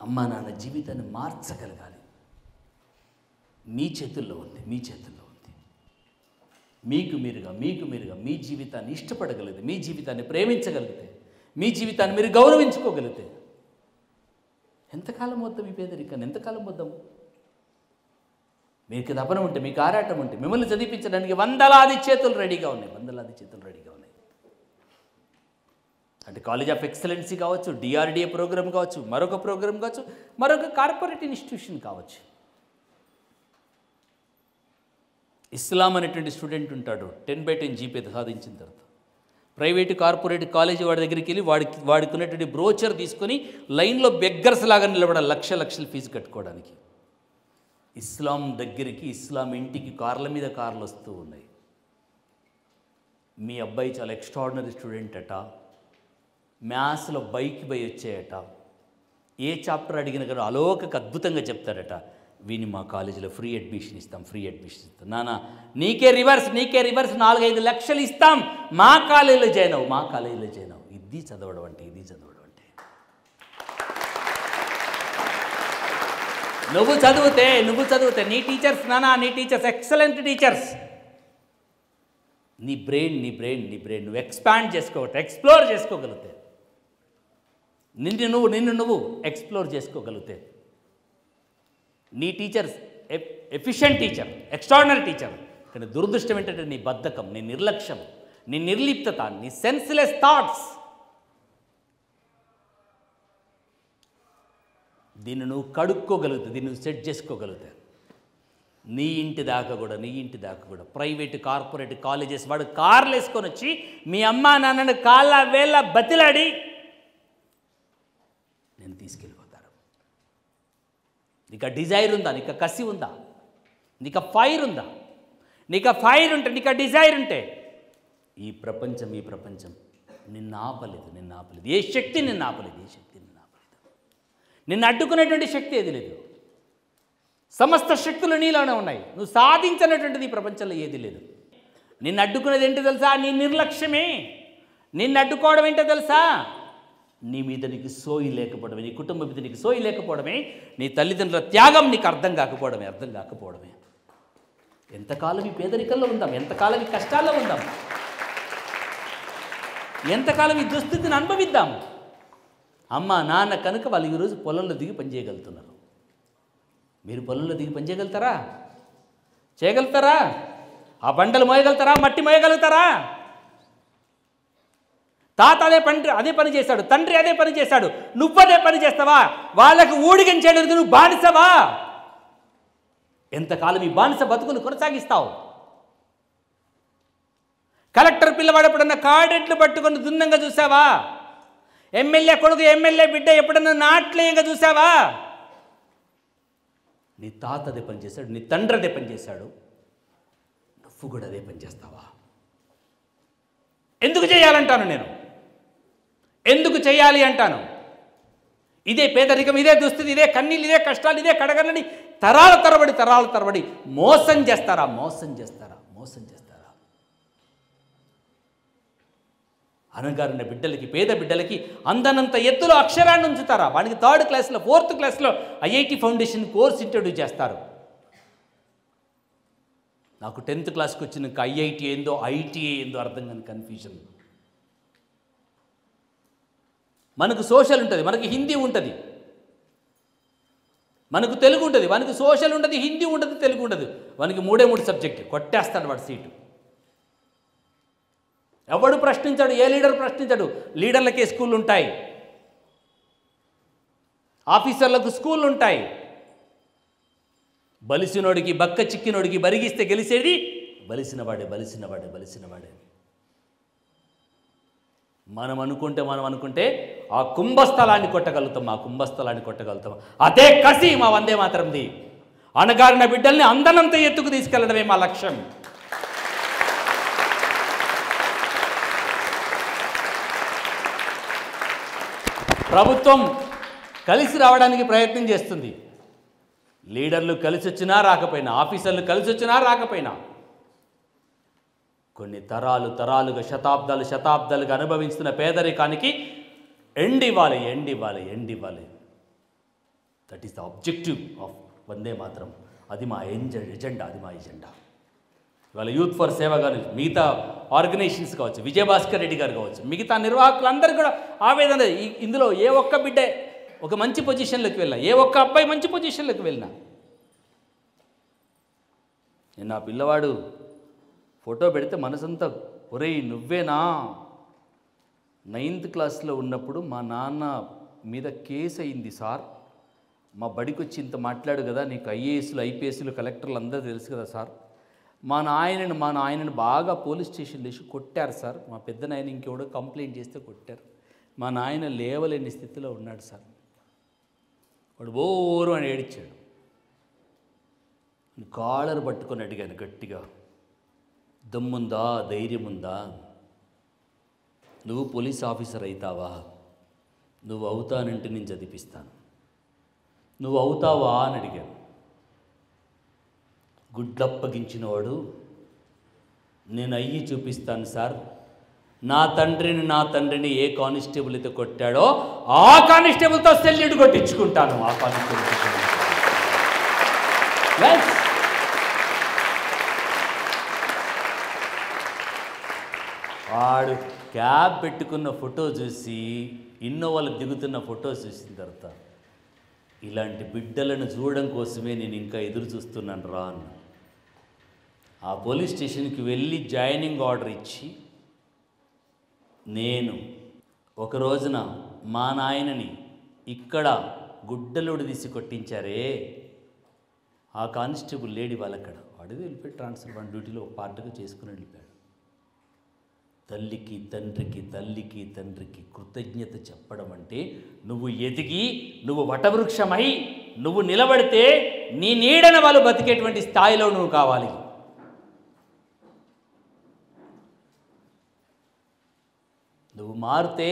అమ్మా నాన్న జీవితాన్ని మార్చగలగాలి. మీ చేతుల్లో ఉంది. మీకు మీరుగా మీ జీవితాన్ని ఇష్టపడగలిగితే, మీ జీవితాన్ని ప్రేమించగలిగితే, మీ జీవితాన్ని మీరు గౌరవించుకోగలిగితే ఎంతకాలం వద్దాం ఈ పేదరికాన్ని? ఎంతకాలం వద్దాం? మీకు తపన ఉంటే, మీకు ఆరాటం ఉంటే, మిమ్మల్ని చదివించడానికి వందలాది చేతులు రెడీగా ఉన్నాయి. అంటే కాలేజ్ ఆఫ్ ఎక్సలెన్సీ కావచ్చు, డిఆర్డిఏ ప్రోగ్రామ్ కావచ్చు, మరొక ప్రోగ్రామ్ కావచ్చు, మరొక కార్పొరేట్ ఇన్స్టిట్యూషన్ కావచ్చు. ఇస్లాం అనేటువంటి స్టూడెంట్ ఉంటాడు, 10/10 జీపీ సాధించిన తర్వాత ప్రైవేటు కార్పొరేట్ కాలేజీ వాడి దగ్గరికి వెళ్ళి వాడికి ఉన్నటువంటి బ్రోచర్ తీసుకొని లైన్లో బెగ్గర్స్ లాగా నిలబడాలి, లక్షల ఫీజు కట్టుకోవడానికి. ఇస్లాం దగ్గరికి, ఇస్లాం ఇంటికి కార్ల మీద కార్లు వస్తూ ఉన్నాయి. మీ అబ్బాయి చాలా ఎక్స్ట్రాడినరీ స్టూడెంట్ అట, మ్యాథ్స్లో బైక్ వచ్చాయట, ఏ చాప్టర్ అడిగినా కానీ అలోకకు అద్భుతంగా చెప్తాడట. వీని మా కాలేజీలో ఫ్రీ అడ్మిషన్ ఇస్తాం. నాన్న నీకే రివర్స్ 4-5 లక్షలు ఇస్తాం, మా కాలేజీలో జాయిన్ అవ్వు. ఇది చదవడం అంటే. నువ్వు చదివితే నీ టీచర్స్, నీ టీచర్స్ ఎక్సలెంట్ టీచర్స్. నీ బ్రెయిన్ నువ్వు ఎక్స్పాండ్ చేసుకోగలిగితే, ఎక్స్ప్లోర్ చేసుకోగలిగితే, నిన్ను నువ్వు ఎక్స్ప్లోర్ చేసుకోగలిగితే, నీ teachers efficient teacher, extraordinary teacher. కానీ దురదృష్టం ఏంటంటే నీ బద్ధకం, నీ నిర్లక్ష్యం, నీ నిర్లిప్తత, నీ సెన్స్లెస్ థాట్స్. దీన్ని నువ్వు కడుక్కోగలిగితే, దీన్ని నువ్వు సెట్ చేసుకోగలిగితే, నీ ఇంటి దాకా కూడా ప్రైవేటు కార్పొరేట్ కాలేజెస్ వాడు కార్లు వేసుకొని వచ్చి మీ అమ్మా నాన్నని కాళ్ళ వేళ్ళ బతిలాడి నేను తీసుకెళ్ళిపోతాను. నీకు డిజైర్ ఉందా? నీకు కసి ఉందా? నీకు ఫైర్ ఉందా? నీకు ఫైర్ ఉంటే, నీకు డిజైర్ ఉంటే ఈ ప్రపంచం నిన్ను ఆపలేదు. ఏ శక్తి నిన్ను ఆపలేదు. నిన్ను అడ్డుకునేటువంటి శక్తి ఏది లేదు. సమస్త శక్తులు నీలోనే ఉన్నాయి. నువ్వు సాధించినటువంటిది ఈ ప్రపంచంలో ఏది లేదు. నిన్ను అడ్డుకునేది ఏంటో తెలుసా? నీ నిర్లక్ష్యమే. నిన్ను అడ్డుకోవడం ఏంటో తెలుసా? నీ మీద నీకు సోయి లేకపోవడమే, నీ కుటుంబం మీద నీకు సోయి లేకపోవడమే, నీ తల్లిదండ్రుల త్యాగం నీకు అర్థం కాకపోవడమే. ఎంతకాలం ఈ పేదరికంలో ఉందాం? ఎంతకాలం ఈ కష్టాల్లో ఉందాం? ఎంతకాలం ఈ దుస్థితిని అనుభవిద్దాం? అమ్మ నాన్న కనుక వాళ్ళు ఈరోజు పొలంలో దిగి పనిచేయగలుగుతున్నారు. మీరు పొలంలో దిగి పనిచేయగలుగుతారా? ఆ బండలు మోయగలుగుతారా? మట్టి మోయగలుగుతారా? తాత అదే పని చేశాడు, తండ్రి అదే పని చేశాడు, నువ్వదే పని చేస్తావా? వాళ్ళకు ఊడిగించేందుకు నువ్వు బానిసవా? ఎంతకాలం ఈ బానిస బతుకును కొనసాగిస్తావు? కలెక్టర్ పిల్లవాడు ఎప్పుడన్నా కాడెట్లు పట్టుకొని దున్నంగా చూసావా? ఎమ్మెల్యే కొడుకు ఎమ్మెల్యే బిడ్డ ఎప్పుడన్నా నాట్లేయంగా చూసావా? నీ తాత అదే పని చేశాడు, నీ తండ్రి అదే పని చేశాడు, నువ్వు కూడా అదే పని చేస్తావా? ఎందుకు చేయాలంటాను నేను, ఎందుకు చేయాలి అంటాను. ఇదే పేదరికం, ఇదే దుస్థితి, ఇదే కన్నీళ్ళు, ఇదే కష్టాలు, ఇదే కడగలని తరాల తరబడి మోసం చేస్తారా? అనగారిన బిడ్డలకి, పేద బిడ్డలకి అందనంత ఎత్తులో అక్షరాన్ని ఉంచుతారా? వానికి 3rd క్లాస్లో 4th క్లాస్లో ఐఐటి ఫౌండేషన్ కోర్స్ ఇంట్రొడ్యూస్ చేస్తారు. నాకు 10th క్లాస్కి వచ్చినాక ఐఐటి ఏందో ఐటీఏ ఏందో అర్థం కాని కన్ఫ్యూజన్. మనకు సోషల్ ఉంటుంది, మనకి హిందీ ఉంటుంది, మనకు తెలుగు ఉంటుంది, మనకు సోషల్ ఉంటుంది, హిందీ ఉంటుంది, తెలుగు ఉంటుంది. మనకి 3 సబ్జెక్టు కొట్టేస్తాడు వాడు సీటు. ఎవడు ప్రశ్నించాడు, ఏ లీడర్ ప్రశ్నించాడు? లీడర్లకే స్కూళ్ళు ఉంటాయి, ఆఫీసర్లకు స్కూళ్ళు ఉంటాయి. బలిసినోడికి బక్క చిక్కినోడికి బరిగిస్తే గెలిచేది బలిసినవాడే. మనం అనుకుంటే ఆ కుంభస్థలాన్ని కొట్టగలుగుతాం. అదే కసి మా వందే మాతరంది. అణగారిన బిడ్డల్ని అందనంత ఎత్తుకు తీసుకెళ్లడమే మా లక్ష్యం. ప్రభుత్వం కలిసి రావడానికి ప్రయత్నం చేస్తుంది. లీడర్లు కలిసి వచ్చినా రాకపోయినా, ఆఫీసర్లు కలిసి వచ్చినా రాకపోయినా, కొన్ని తరాలుగా శతాబ్దాలుగా అనుభవిస్తున్న పేదరికానికి ఎండ్ ఇవ్వాలి. That is the objective of Vande Mataram. అది మా ఎజెండా. ఇవాళ యూత్ ఫర్ సేవ కానీ, మిగతా ఆర్గనైజేషన్స్ కావచ్చు, విజయభాస్కర్ రెడ్డి గారు కావచ్చు, మిగతా నిర్వాహకులందరూ కూడా ఆవేదన. ఇందులో ఏ ఒక్క బిడ్డ ఒక మంచి పొజిషన్లోకి వెళ్ళినా, ఏ ఒక్క అబ్బాయి మంచి పొజిషన్లోకి వెళ్ళినా, నేను నా పిల్లవాడు ఫోటో పెడితే మనసంతా ఒరేయ్ నువ్వేనా? 9th క్లాస్లో ఉన్నప్పుడు మా నాన్న మీద కేసు అయింది సార్, మా బడికి వచ్చి ఇంత మాట్లాడు కదా, నీకు ఐఏఎస్లు ఐపీఎస్లు కలెక్టర్లు అందరూ తెలుసు కదా సార్, మా నాయనను బాగా పోలీస్ స్టేషన్లో వేసి కొట్టారు సార్, మా పెద్ద నాయన ఇంకెవడో కంప్లైంట్ చేస్తే కొట్టారు, మా నాయన లేవలేని స్థితిలో ఉన్నాడు సార్. వాడు ఓరు అని ఏడిచాడు. కాలర్ పట్టుకొని అడిగాను గట్టిగా, దమ్ముందా, ధైర్యం ఉందా, నువ్వు పోలీస్ ఆఫీసర్ అవుతావా? నువ్వు అవుతానంటే నేను చదివిస్తాను, నువ్వు అవుతావా అని అడిగాను. గుడ్లప్పగించినవాడు, నేను అయ్యి చూపిస్తాను సార్, నా తండ్రిని ఏ కానిస్టేబుల్ అయితే కొట్టాడో ఆ కానిస్టేబుల్తో సెల్యూట్ కొట్టించుకుంటాను. ఆ కానిస్టేబుల్ వాడు క్యాబ్ పెట్టుకున్న ఫోటో చూసి, ఇన్నోవాలు దిగుతున్న ఫోటో చూసిన తర్వాత, ఇలాంటి బిడ్డలను చూడడం కోసమే నేను ఇంకా ఎదురు చూస్తున్నాను రా అన్న. ఆ పోలీస్ స్టేషన్కి వెళ్ళి జాయినింగ్ ఆర్డర్ ఇచ్చి, నేను ఒక రోజున మా నాయనని ఇక్కడ గుడ్డలోడు తీసి కొట్టించారే, ఆ కానిస్టేబుల్ లేడీ వాళ్ళక్కడ వాడిది వెళ్ళిపోయి ట్రాన్స్ఫర్ వన్ డ్యూటీలో ఒక పార్ట్గా చేసుకుని వెళ్ళిపోయాడు. తల్లికి తండ్రికి కృతజ్ఞత చెప్పడం అంటే, నువ్వు ఎదిగి, నువ్వు వటవృక్షమై, నువ్వు నిలబడితే నీ నీడన వాళ్ళు బతికేటువంటి స్థాయిలో నువ్వు కావాలి. నువ్వు మారితే,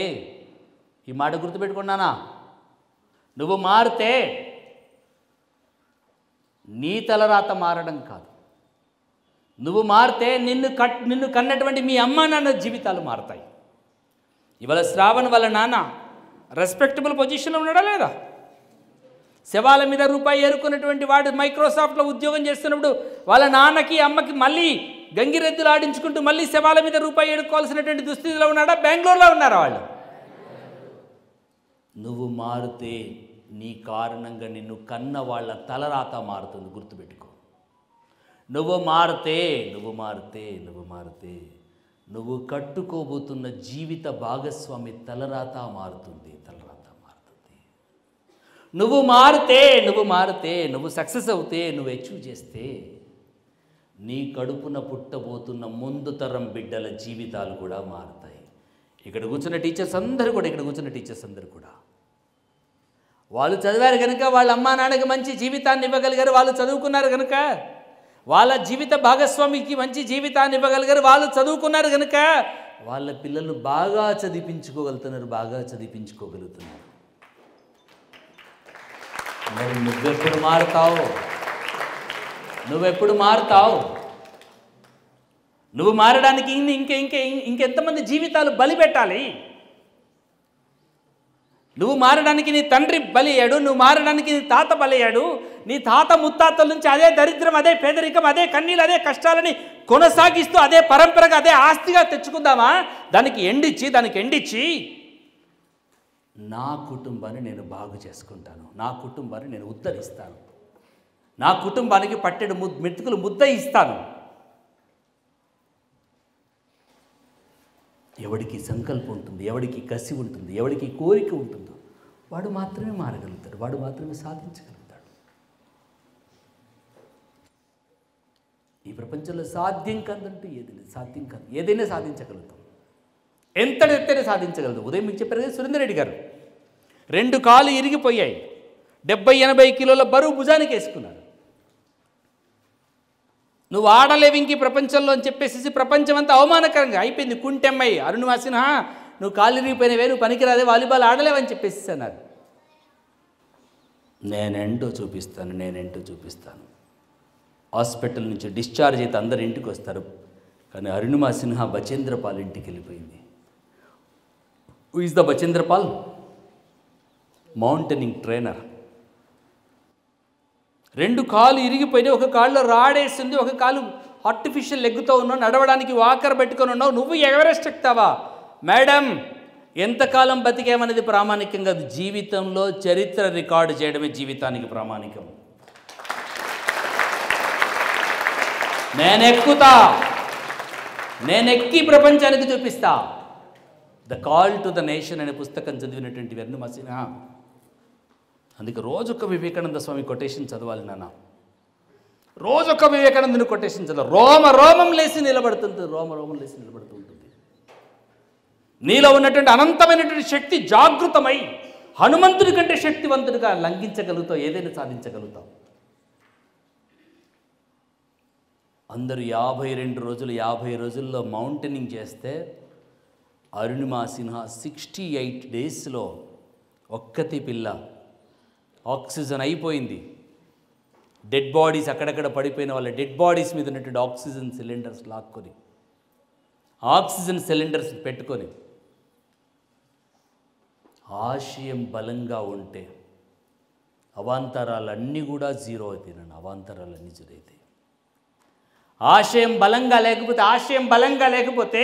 ఈ మాట గుర్తుపెట్టుకున్నానా, నువ్వు మారితే నీ తలరాత మారడం కాదు, నువ్వు మారితే నిన్ను కన్నటువంటి మీ అమ్మ నాన్న జీవితాలు మారుతాయి. ఇవాళ శ్రావణ్ వాళ్ళ నాన్న రెస్పెక్టబుల్ పొజిషన్లో ఉన్నాడా లేదా? శవాల మీద రూపాయి ఏరుకున్నటువంటి వాడు మైక్రోసాఫ్ట్లో ఉద్యోగం చేస్తున్నప్పుడు వాళ్ళ నాన్నకి అమ్మకి మళ్ళీ గంగిరెద్దులు ఆడించుకుంటూ మళ్ళీ శవాల మీద రూపాయి ఏడుకోవాల్సినటువంటి దుస్థితిలో ఉన్నాడా? బెంగళూరులో ఉన్నారా వాళ్ళు? నువ్వు మారితే నీ కారణంగా నిన్ను కన్న వాళ్ళ తలరాత మారుతుంది, గుర్తుపెట్టుకో. నువ్వు మారితే నువ్వు కట్టుకోబోతున్న జీవిత భాగస్వామి తలరాత మారుతుంది. నువ్వు మారితే నువ్వు సక్సెస్ అవుతే, నువ్వు అచీవ్ చేస్తే నీ కడుపున పుట్టబోతున్న ముందు తరం బిడ్డల జీవితాలు కూడా మారుతాయి. ఇక్కడ కూర్చున్న టీచర్స్ అందరూ కూడా వాళ్ళు చదివారు కనుక, వాళ్ళ అమ్మా నాన్నకి మంచి జీవితాన్ని ఇవ్వగలిగారు. వాళ్ళు చదువుకున్నారు కనుక, వాళ్ళ జీవిత భాగస్వామికి మంచి జీవితాన్ని ఇవ్వగలిగారు. వాళ్ళు చదువుకున్నారు కనుక వాళ్ళ పిల్లలు బాగా చదివించుకోగలుగుతున్నారు. మరి నువ్వెప్పుడు మారుతావు? నువ్వు మారడానికి ఇంకెంతమంది జీవితాలు బలి పెట్టాలి? నువ్వు మారడానికి నీ తండ్రి బలయ్యాడు, నువ్వు మారడానికి నీ తాత బలయ్యాడు. నీ తాత ముత్తాతల నుంచి అదే దరిద్రం, అదే పేదరికం, అదే కన్నీళ్ళు, అదే కష్టాలని కొనసాగిస్తూ అదే పరంపరగా, అదే ఆస్తిగా తెచ్చుకుందామా? దానికి ఎండిచ్చి నా కుటుంబాన్ని నేను బాగు చేసుకుంటాను, నా కుటుంబాన్ని నేను ఉద్ధరిస్తాను, నా కుటుంబానికి పట్టెడు మెతుకులు ముద్ద ఇస్తాను. ఎవడికి సంకల్పం ఉంటుంది, ఎవడికి కసి ఉంటుంది, ఎవడికి కోరిక ఉంటుందో వాడు మాత్రమే మారగలుగుతాడు, వాడు మాత్రమే సాధించగలుగుతాడు. ఈ ప్రపంచంలో సాధ్యం కాదంటూ సాధ్యం కాదు. ఏదైనా సాధించగలుగుతాం, ఎంతైనా సాధించగలుగుతాం. ఉదయం మీకు చెప్పారు కదా సురేందర్ రెడ్డి గారు, 2 కాళ్ళు ఇరిగిపోయాయి, 70-80 కిలోల బరువు భుజానికి వేసుకున్నారు. నువ్వు ఆడలేవు ఇంక ప్రపంచంలో అని చెప్పేసి ప్రపంచం అంతా అవమానకరంగా అయిపోయింది. కుంటెమ్మాయి అరుణిమా సిన్హా, నువ్వు కాళ్ళు ఇరిగిపోయినవే, నువ్వు పనికిరాదే, వాలీబాల్ ఆడలేవని చెప్పేసి అన్నారు. నేనేంటో చూపిస్తాను. హాస్పిటల్ నుంచి డిశ్చార్జ్ అయితే అందరు ఇంటికి వస్తారు, కానీ అరుణిమా సిన్హా బచేంద్రపాల్ ఇంటికి వెళ్ళిపోయింది. Who is the Bachendri Pal? Mountaineering trainer. 2 కాళ్ళు ఇరిగిపోయినాయి, ఒక కాళ్ళలో రాడేసింది, ఒక కాలు ఆర్టిఫిషియల్ లెగ్గుతో ఉన్నావు, నడవడానికి వాకర్ పెట్టుకొని ఉన్నావు. నువ్వు ఎవరెస్ట్ ఎక్కుతావా? మేడం, ఎంతకాలం బతికేమనేది ప్రామాణికం కాదు, జీవితంలో చరిత్ర రికార్డు చేయడమే జీవితానికి ప్రామాణికం. నేనెక్కి ప్రపంచానికి చూపిస్తా. The call to the nation అనే పుస్తకం చదివినటువంటి అరుణిమా సిన్హా. అందుకే రోజొక్క వివేకానంద స్వామి కొటేషన్ చదవాలి నాన్న, రోజొక్క వివేకానందుని కొటేషన్ చదవాలి. రోమం లేసి నిలబడుతూ ఉంటుంది. నీలో ఉన్నటువంటి అనంతమైనటువంటి శక్తి జాగృతమై హనుమంతుడి కంటే శక్తివంతుడిగా లంఘించగలుగుతావు, ఏదైనా సాధించగలుగుతావు. అందరూ 50 రోజుల్లో మౌంటైనింగ్ చేస్తే అరుణిమా సిన్హా 68 డేస్లో ఒక్కతి పిల్ల ఆక్సిజన్ అయిపోయింది. డెడ్ బాడీస్ అక్కడక్కడ పడిపోయిన వాళ్ళ డెడ్ బాడీస్ మీద ఉన్నటువంటి ఆక్సిజన్ సిలిండర్స్ లాక్కొని, ఆక్సిజన్ సిలిండర్స్ పెట్టుకొని, ఆశయం బలంగా ఉంటే అవాంతరాలన్నీ కూడా జీరో అవుతాయి. అవాంతరాలన్నీ జీరో అవుతాయి. ఆశయం బలంగా లేకపోతే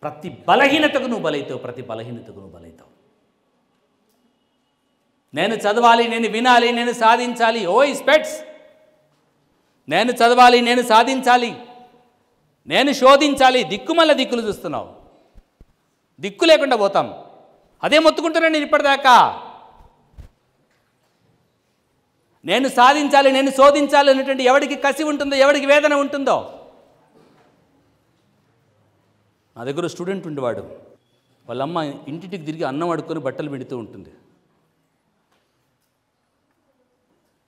ప్రతి బలహీనతకు నువ్వు బలైతావు. నేను చదవాలి, నేను వినాలి, నేను సాధించాలి. ఓయ్ స్పెట్స్, నేను చదవాలి, నేను సాధించాలి, నేను శోధించాలి. దిక్కులు చూస్తున్నావు, దిక్కు లేకుండా పోతాం. అదే మొత్తుకుంటున్నాను నేను ఇప్పటిదాకా. నేను సాధించాలి, నేను శోధించాలి అనేటువంటి ఎవడికి కసి ఉంటుందో, ఎవడికి వేదన ఉంటుందో. నా దగ్గర స్టూడెంట్ ఉండేవాడు, వాళ్ళమ్మ ఇంటింటికి తిరిగి అన్నం అడుక్కొని బట్టలు పెడుతూ ఉంటుంది.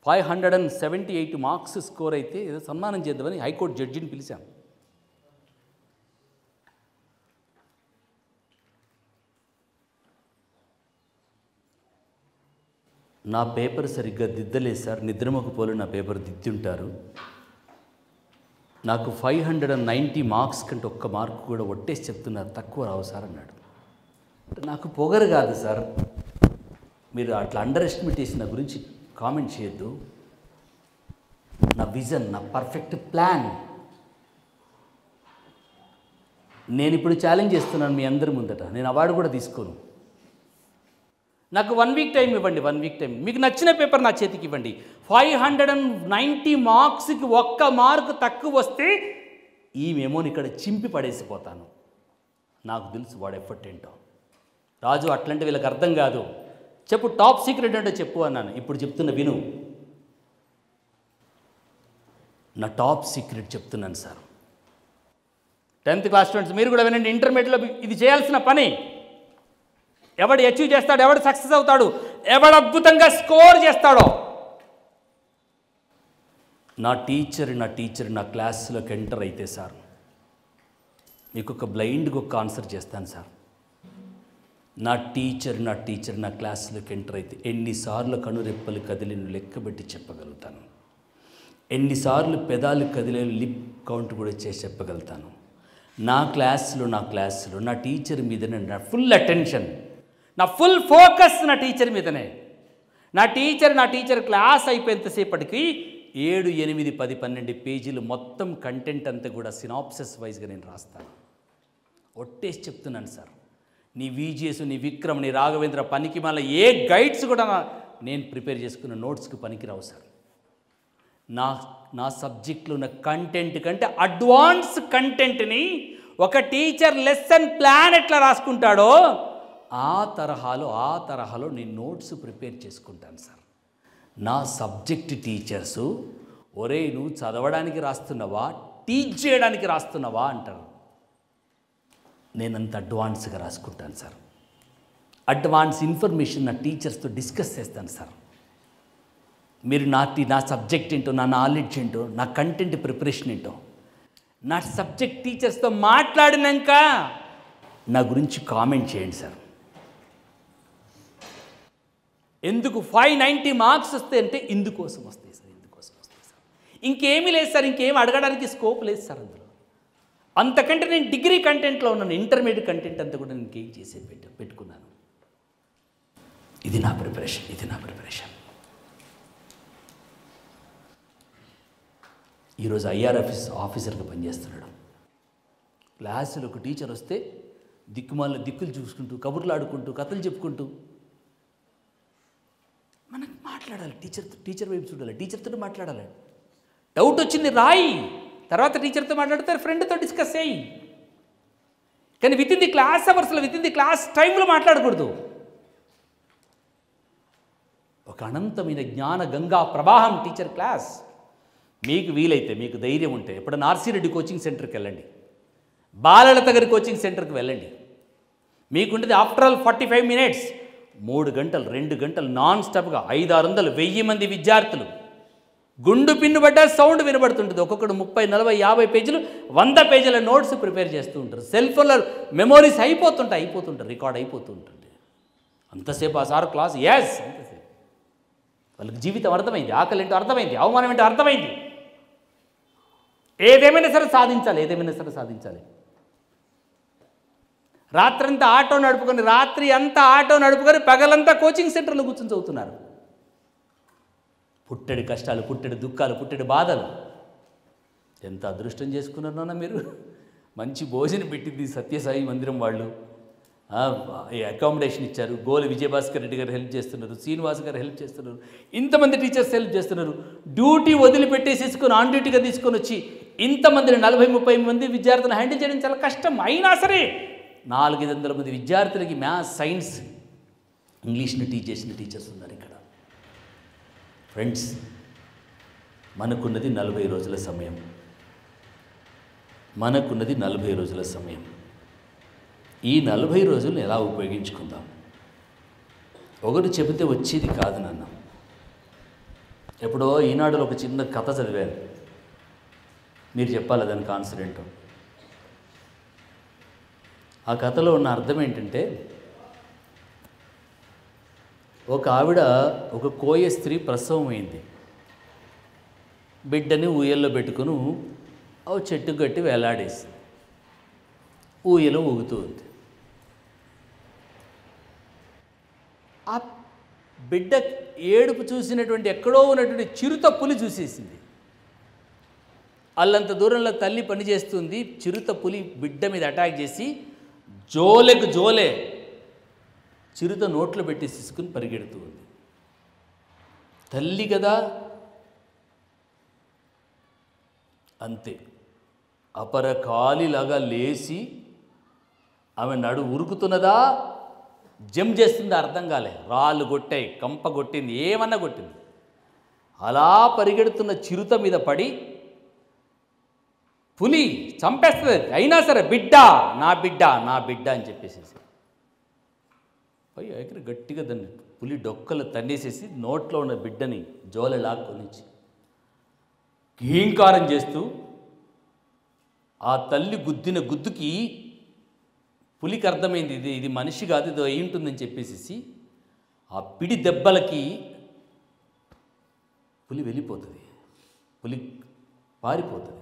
578 మార్క్స్ స్కోర్ అయితే ఏదో సన్మానం చేద్దామని హైకోర్టు జడ్జిని పిలిచాం. నా పేపర్ సరిగ్గా దిద్దలేదు సార్, నిద్రమొకపోలు నా పేపర్ దిద్దుంటారు, నాకు 590 మార్క్స్ కంటే ఒక్క మార్కు కూడా ఒట్టేసి చెప్తున్నారు, తక్కువ రావు సార్ అన్నాడు. నాకు పొగరు కాదు సార్, మీరు అట్లా అండర్ ఎస్టిమేట్ చేసి నా గురించి కామెంట్ చేయొద్దు. నా విజన్, నా పర్ఫెక్ట్ ప్లాన్ నేను ఇప్పుడు ఛాలెంజ్ చేస్తున్నాను మీ అందరి ముందట. నేను అవార్డు కూడా తీసుకోను. నాకు 1 వీక్ టైం ఇవ్వండి, 1 వీక్ టైం. మీకు నచ్చిన పేపర్ నా చేతికి ఇవ్వండి. 590 మార్క్స్కి 1 మార్కు తక్కువ వస్తే ఈ మెమోని ఇక్కడ చింపి పడేసిపోతాను. నాకు తెలుసు వాడు ఎఫర్ట్ ఏంటో. రాజు అట్లాంటి వీళ్ళకి అర్థం కాదు. చెప్పు, టాప్ సీక్రెట్ అంటే చెప్పు అన్నాను. ఇప్పుడు చెప్తున్న విను. నా టాప్ సీక్రెట్ చెప్తున్నాను సార్. 10th క్లాస్ స్టూడెంట్స్ మీరు కూడా వినండి. ఇంటర్మీడియట్లో ఇది చేయాల్సిన పని. ఎవడు అచీవ్ చేస్తాడు, ఎవడు సక్సెస్ అవుతాడు, ఎవడు అద్భుతంగా స్కోర్ చేస్తాడో. నా టీచర్ నా క్లాస్లోకి ఎంటర్ అయితే సార్, మీకు ఒక బ్లైండ్గా ఒక ఆన్సర్ చేస్తాను సార్. నా టీచర్ నా క్లాస్లోకి ఎంటర్ అయితే ఎన్నిసార్లు కనురెప్పలు కదిలిన లెక్కబెట్టి చెప్పగలుగుతాను. ఎన్నిసార్లు పెదాలు కదిలే లిప్ కౌంట్ కూడా చేసి చెప్పగలుగుతాను. నా క్లాస్లో నా టీచర్ మీదనే నా ఫుల్ అటెన్షన్, నా ఫుల్ ఫోకస్ నా టీచర్ మీదనే. నా టీచర్ క్లాస్ అయిపోయేంతసేపటికి 7, 8, 10, 12 పేజీలు మొత్తం కంటెంట్ అంతా కూడా సినాప్సిస్ వైజ్గా నేను రాస్తాను. ఒట్టేసి చెప్తున్నాను సార్. నీ విజిఎస్, నీ విక్రమ్, నీ రాఘవేంద్ర పనికి మళ్ళీ ఏ గైడ్స్ కూడా నేను ప్రిపేర్ చేసుకున్న నోట్స్కి పనికిరావు సార్. నా సబ్జెక్ట్లో ఉన్న కంటెంట్ కంటే అడ్వాన్స్ కంటెంట్ని ఒక టీచర్ లెసన్ ప్లాన్ ఎట్లా రాసుకుంటాడో ఆ తరహాలో నేను నోట్స్ ప్రిపేర్ చేసుకుంటాను సార్. నా సబ్జెక్ట్ టీచర్సు, ఒరే నువ్వు చదవడానికి రాస్తున్నావా, టీచ్ చేయడానికి రాస్తున్నావా అంటారు. నేనంత అడ్వాన్స్గా రాసుకుంటాను సార్. అడ్వాన్స్ ఇన్ఫర్మేషన్ నా టీచర్స్తో డిస్కస్ చేస్తాను సార్. మీరు నా సబ్జెక్ట్ ఏంటో, నా నాలెడ్జ్ ఏంటో, నా కంటెంట్ ప్రిపరేషన్ ఏంటో నా సబ్జెక్ట్ టీచర్స్తో మాట్లాడినాక నా గురించి కామెంట్ చేయండి సార్. ఎందుకు 590 మార్క్స్ వస్తాయి అంటే ఇందుకోసం వస్తాయి సార్. ఇంకేమీ లేదు సార్. ఇంకేం అడగడానికి స్కోప్ లేదు సార్ అందులో. అంతకంటే నేను డిగ్రీ కంటెంట్లో ఉన్నాను. ఇంటర్మీడియట్ కంటెంట్ అంతా కూడా నేను ఇంకేం చేసే పెట్టుకున్నాను. ఇది నా ప్రిపరేషన్. ఈరోజు ఐఆర్ ఆఫీసర్గా పనిచేస్తున్నాడు. క్లాసులో ఒక టీచర్ వస్తే దిక్కులు చూసుకుంటూ, కబుర్లు ఆడుకుంటూ, కథలు చెప్పుకుంటూ మనకు మాట్లాడాలి. టీచర్ వైపు చూడాలి, టీచర్తో మాట్లాడాలి. డౌట్ వచ్చింది రాయి, తర్వాత టీచర్తో మాట్లాడతారు, ఫ్రెండ్తో డిస్కస్ చేయి. కానీ విత్ ఇన్ ది క్లాస్ అవర్స్లో, విత్ ఇన్ ది క్లాస్ టైంలో మాట్లాడకూడదు. ఒక అనంతమైన జ్ఞాన గంగా ప్రవాహం టీచర్ క్లాస్. మీకు వీలైతే, మీకు ధైర్యం ఉంటే ఎప్పుడైనా ఆర్సీ కోచింగ్ సెంటర్కి వెళ్ళండి, బాలలత గారి కోచింగ్ సెంటర్కి వెళ్ళండి. మీకుంటుంది ఆఫ్టర్ ఆల్ 45 మినిట్స్, 3 గంటలు 2 గంటలు నాన్ స్టాప్గా 500-600 1000 మంది విద్యార్థులు, గుండు పిన్నుబడ్డ సౌండ్ వినబడుతుంటుంది. ఒక్కొక్కడు 30, 40, 50 పేజీలు 100 పేజీల నోట్స్ ప్రిపేర్ చేస్తూ ఉంటారు. సెల్ ఫోన్లో మెమోరీస్ అయిపోతుంటాయి, రికార్డ్ అయిపోతూ ఉంటుంది. అంతసేపు ఆ సార్ క్లాస్, అంతసేపు వాళ్ళకి జీవితం అర్థమైంది, ఆకలి ఏంటో అర్థమైంది, అవమానం ఏంటో అర్థమైంది. ఏదేమైనా సరే సాధించాలి. రాత్రి అంతా ఆటో నడుపుకొని పగలంతా కోచింగ్ సెంటర్లో కూర్చొని చదువుతున్నారు. పుట్టెడి కష్టాలు, పుట్టెడి దుఃఖాలు, పుట్టెడి బాధలు. ఎంత అదృష్టం చేసుకున్నారన్నా మీరు. మంచి భోజనం పెట్టింది సత్యసాయి మందిరం వాళ్ళు, అకామిడేషన్ ఇచ్చారు. గోలి విజయభాస్కర్ రెడ్డి గారు హెల్ప్ చేస్తున్నారు, శ్రీనివాస్ గారు హెల్ప్ చేస్తున్నారు, ఇంతమంది టీచర్స్ హెల్ప్ చేస్తున్నారు. డ్యూటీ వదిలిపెట్టేసేసుకొని ఆన్ డ్యూటీగా తీసుకొని వచ్చి ఇంతమందిని 40-30 మంది విద్యార్థులను హ్యాండిల్ చేయడం చాలా కష్టం. అయినా సరే 400-500 మంది విద్యార్థులకి మ్యాథ్స్, సైన్స్, ఇంగ్లీష్ని టీచ్ చేసిన టీచర్స్ ఉన్నారు ఇక్కడ. ఫ్రెండ్స్, మనకున్నది 40 రోజుల సమయం. ఈ 40 రోజులను ఎలా ఉపయోగించుకుందాం? ఒకరు చెబితే వచ్చేది కాదు నాన్న. ఎప్పుడో ఈనాడులో ఒక చిన్న కథ చదివాను, మీరు చెప్పాలి దానికి ఆన్సర్ ఏంటో. ఆ కథలో ఉన్న అర్థం ఏంటంటే, ఒక ఆవిడ, ఒక కోయ స్త్రీ ప్రసవం అయింది. బిడ్డని ఊయల్లో పెట్టుకుని ఓ చెట్టు కట్టి వేలాడేసి ఊయలో ఊగుతూ ఉంది. ఆ బిడ్డ ఏడుపు చూసినటువంటి ఎక్కడో ఉన్నటువంటి చిరుత పులి చూసేసింది. అల్లంత దూరంలో తల్లి పనిచేస్తుంది. చిరుత పులి బిడ్డ మీద అటాక్ చేసి జోలెకు జోలే చిరుత నోట్లో పెట్టి తీసుకుని పరిగెడుతూ ఉంది. తల్లి కదా, అంతే అపరకాలిలాగా లేచి ఆమె నడు ఉరుకుతున్నదా, జంప్ చేస్తుందా అర్థం కాలే. రాళ్ళు కొట్టాయి, కంప కొట్టింది, ఏమన్నా కొట్టింది. అలా పరిగెడుతున్న చిరుత మీద పడి పులి చంపేస్తుంది. అయినా సరే బిడ్డ నా బిడ్డ నా బిడ్డ అని చెప్పేసేసి పై ఎగిరి గట్టిగా దాన్ని పులి డొక్కలు తన్నేసేసి నోట్లో ఉన్న బిడ్డని జోల లాక్కొని గీంకారం చేస్తూ ఆ తల్లి గుద్దిన గుద్దుకి పులికి అర్థమైంది ఇది మనిషి కాదు, ఇది అయి ఉంటుందని చెప్పేసి ఆ పిడి దెబ్బలకి పులి వెళ్ళిపోతుంది, పులి పారిపోతుంది.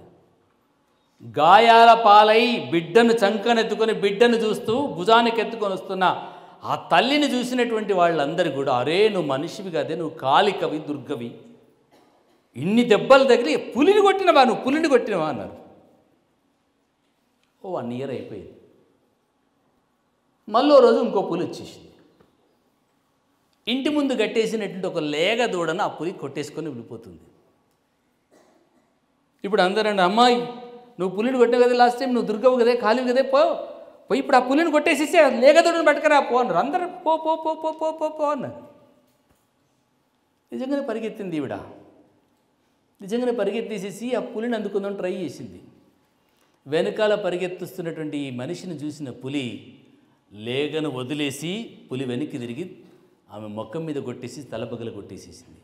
గాయాల పాలై బిడ్డను చంకనెత్తుకొని బిడ్డను చూస్తూ భుజానికి ఎత్తుకొని వస్తున్న ఆ తల్లిని చూసినటువంటి వాళ్ళందరూ కూడా, అరే నువ్వు మనిషివి కాదే, నువ్వు కాళికవి, దుర్గవి, ఇన్ని దెబ్బలు తగిలి పులిని కొట్టినవా, నువ్వు పులిని కొట్టినవా అన్నారు. 1 year అయిపోయింది. మళ్ళీ రోజు ఇంకో పులి వచ్చేసింది. ఇంటి ముందు కట్టేసినటువంటి ఒక లేగ దూడను ఆ పులి కొట్టేసుకొని వెళ్ళిపోతుంది. ఇప్పుడు అందరండి, అమ్మాయి నువ్వు పులిని కొట్టావు కదా లాస్ట్ టైం, నువ్వు దుర్గవు కదే, కాలివి కదే, పోయి ఇప్పుడు ఆ పులిని కొట్టేసేసి లేగ దూడను పట్టుకరా పో అన్నారు. అందరూ పో పో పో పో పో పో పో అన్నారు. నిజంగానే పరిగెత్తింది ఈవిడ. నిజంగానే పరిగెత్తేసేసి ఆ పులిని అందుకుందాం ట్రై చేసింది. వెనకాల పరిగెత్తుస్తున్నటువంటి ఈ మనిషిని చూసిన పులి లేగను వదిలేసి పులి వెనక్కి తిరిగి ఆమె మొక్కం మీద కొట్టేసి తలపగలు కొట్టేసేసింది.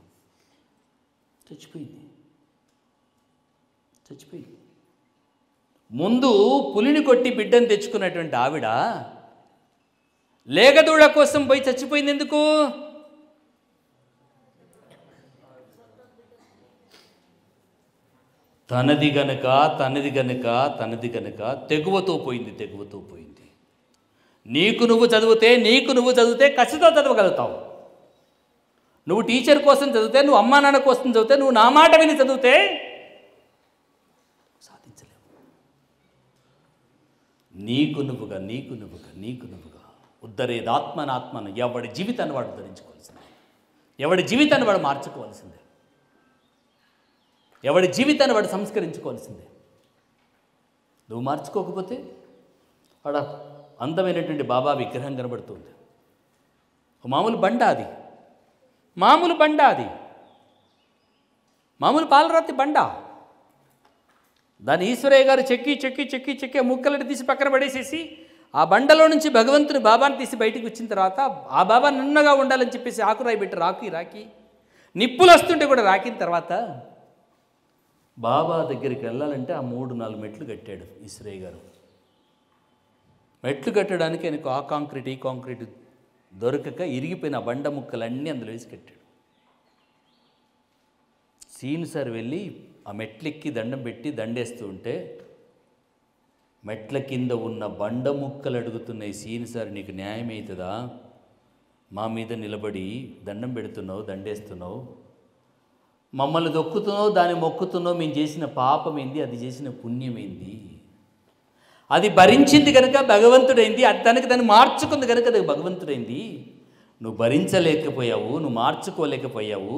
చచ్చిపోయింది. ముందు పులిని కొట్టి బిడ్డను తెచ్చుకున్నటువంటి ఆవిడ లేగదూడ కోసం పోయి చచ్చిపోయింది ఎందుకు? తనది గనక తెగువతో పోయింది. నీకు నువ్వు చదివితే కసితో చదవగలుగుతావు. నువ్వు టీచర్ కోసం చదివితే, నువ్వు అమ్మా నాన్న కోసం చదివితే, నువ్వు నా మాట విని చదివితే సాధించలేవు. నీకు నువ్వుగా ఉద్ధరేదాత్మనాత్మను ఎవడి జీవితాన్ని వాడు ఉద్ధరించుకోవాల్సిందే, ఎవడి జీవితాన్ని వాడు మార్చుకోవాల్సిందే, ఎవడి జీవితాన్ని వాడు సంస్కరించుకోవాల్సిందే. నువ్వు మార్చుకోకపోతే వాడ అందమైనటువంటి బాబా విగ్రహం కనబడుతుంది. మామూలు బండ అది, మామూలు పాలరాతి బండ. దాన్ని ఈశ్వరయ్య గారు చెక్కి ముక్కలను తీసి పక్కన పడేసేసి ఆ బండలో నుంచి భగవంతుని బాబాని తీసి బయటికి వచ్చిన తర్వాత ఆ బాబా నున్నగా ఉండాలని చెప్పేసి ఆకురాయి పెట్టి రాకి నిప్పులు వస్తుంటే కూడా రాకిన తర్వాత బాబా దగ్గరికి వెళ్ళాలంటే ఆ 3-4 మెట్లు కట్టాడు ఈశ్వరయ్య గారు. మెట్లు కట్టడానికి ఆయనకు ఆ కాంక్రీట్ ఈ కాంక్రీట్ దొరకక ఇరిగిపోయిన బండ ముక్కలన్నీ అందులో వేసి కట్టాడు. సీను సార్ వెళ్ళి ఆ మెట్లెక్కి దండం పెట్టి దండేస్తూ ఉంటే మెట్ల కింద ఉన్న బండ ముక్కలు అడుగుతున్నాయి, సీను సార్ నీకు న్యాయం అవుతుందా? మా మీద నిలబడి దండం పెడుతున్నావు, దండేస్తున్నావు, మమ్మల్ని దొక్కుతున్నావు, దాన్ని మొక్కుతున్నావు, మేము చేసిన పాపం ఏంది, అది చేసిన పుణ్యం ఏంది? అది భరించింది కనుక భగవంతుడైంది, అది దాన్ని మార్చుకుంది కనుక అది భగవంతుడైంది. నువ్వు భరించలేకపోయావు, నువ్వు మార్చుకోలేకపోయావు,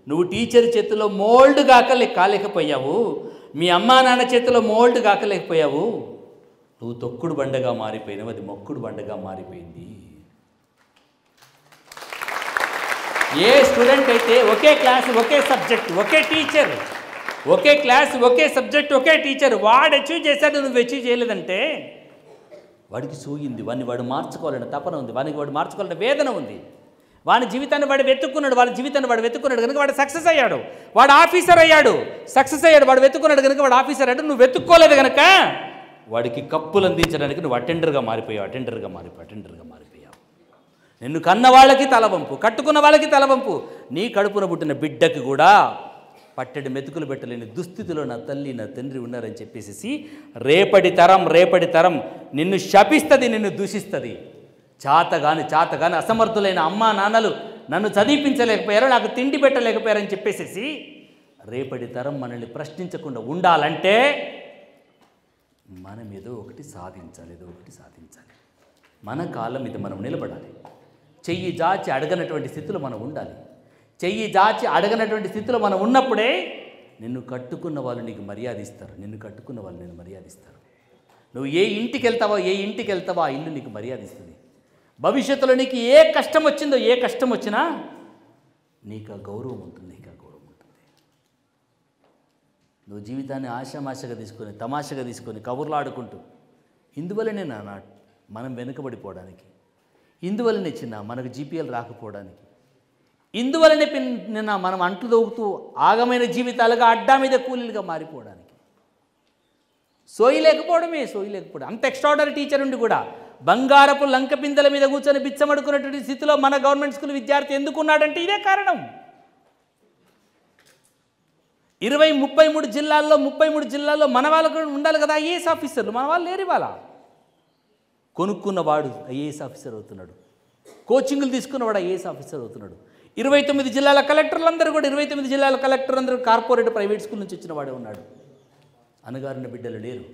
నువ్వు టీచర్ చేతిలో మోల్డ్ కాలేకపోయావు, మీ అమ్మా నాన్న చేతిలో మోల్డ్ కాకలేకపోయావు, నువ్వు తొక్కుడు బండగా మారిపోయినావు, అది మొక్కుడు బండగా మారిపోయింది. ఏ స్టూడెంట్ అయితే ఒకే క్లాస్, ఒకే సబ్జెక్ట్, ఒకే టీచర్, ఒకే క్లాస్, ఒకే సబ్జెక్ట్, ఒకే టీచర్, వాడు అచీవ్ చేశాడు, నువ్వు అచీవ్ చేయలేదంటే వాడికి సూయింది. వాడు మార్చుకోవాలన్న తపన ఉంది, వాడు మార్చుకోవాలన్న వేదన ఉంది. వాడి జీవితాన్ని వాడు వెతుక్కున్నాడు కనుక వాడు సక్సెస్ అయ్యాడు, వాడు ఆఫీసర్ అయ్యాడు, సక్సెస్ అయ్యాడు, వాడు వెతుక్కున్నాడు కనుక వాడు ఆఫీసర్ అయ్యాడు. నువ్వు వెతుక్కోలేదు కనుక వాడికి కప్పులు అందించడానికి నువ్వు అటెండర్గా మారిపోయావు. నిన్ను కన్న వాళ్ళకి తలవంపు, కట్టుకున్న వాళ్ళకి తలవంపు, నీ కడుపున పుట్టిన బిడ్డకి కూడా పట్టెడు మెతుకులు పెట్టలేని దుస్థితిలో నా తల్లి నా తండ్రి ఉన్నారని చెప్పేసి రేపటి తరం నిన్ను శపిస్తుంది, నిన్ను దూషిస్తుంది. చాతగాని అసమర్థులైన అమ్మా నాన్నలు నన్ను చదివించలేకపోయారు, నాకు తిండి పెట్టలేకపోయారని చెప్పేసి రేపటి తరం మనల్ని ప్రశ్నించకుండా ఉండాలంటే మనం ఏదో ఒకటి సాధించాలి. మన కాళ్ళ మీద మనం నిలబడాలి. చెయ్యి జాచి అడగనటువంటి స్థితిలో మనం ఉండాలి. చెయ్యి జాచి అడగనటువంటి స్థితిలో మనం ఉన్నప్పుడే నిన్ను కట్టుకున్న వాళ్ళు నీకు మర్యాద ఇస్తారు. నిన్ను కట్టుకున్న వాళ్ళు నిన్ను మర్యాద ఇస్తారు. నువ్వు ఏ ఇంటికి వెళ్తావో ఆ ఇల్లు నీకు మర్యాద ఇస్తుంది. భవిష్యత్తులో నీకు ఏ కష్టం వచ్చినా నీకు ఆ గౌరవం ఉంటుంది. నువ్వు జీవితాన్ని ఆశామాషగా తీసుకొని తమాషగా తీసుకొని కబుర్లు ఆడుకుంటూ ఇందువల్లనే మనం వెనుకబడిపోవడానికి, ఇందువల్లనే మనకు జీపీఎల్ రాకపోవడానికి, ఇందువల్లనే మనం అంట్లు దొవుతూ ఆగమైన జీవితాలుగా అడ్డా మీద కూలీలుగా మారిపోవడానికి, సోయి లేకపోవడం. అంత ఎక్స్ట్రాడనరీ టీచర్ ఉండి కూడా బంగారపు లంక పిందెల మీద కూర్చొని బిచ్చమడుకున్నటువంటి స్థితిలో మన గవర్నమెంట్ స్కూల్ విద్యార్థి ఎందుకున్నాడంటే ఇదే కారణం. 33 జిల్లాల్లో మన వాళ్ళకు ఉండాలి కదా ఐఏఎస్ ఆఫీసర్లు. మన వాళ్ళు లేరు. ఇవాళ కొనుక్కున్నవాడు ఐఏఎస్ ఆఫీసర్ అవుతున్నాడు, కోచింగ్లు తీసుకున్నవాడు ఐఏఎస్ ఆఫీసర్ అవుతున్నాడు. 29 జిల్లాల కలెక్టర్లందరూ కూడా 29 జిల్లాల కలెక్టర్లందరూ కార్పొరేట్ ప్రైవేట్ స్కూల్ నుంచి వచ్చిన వాడే ఉన్నాడు. అనగారిన బిడ్డలు లేరు.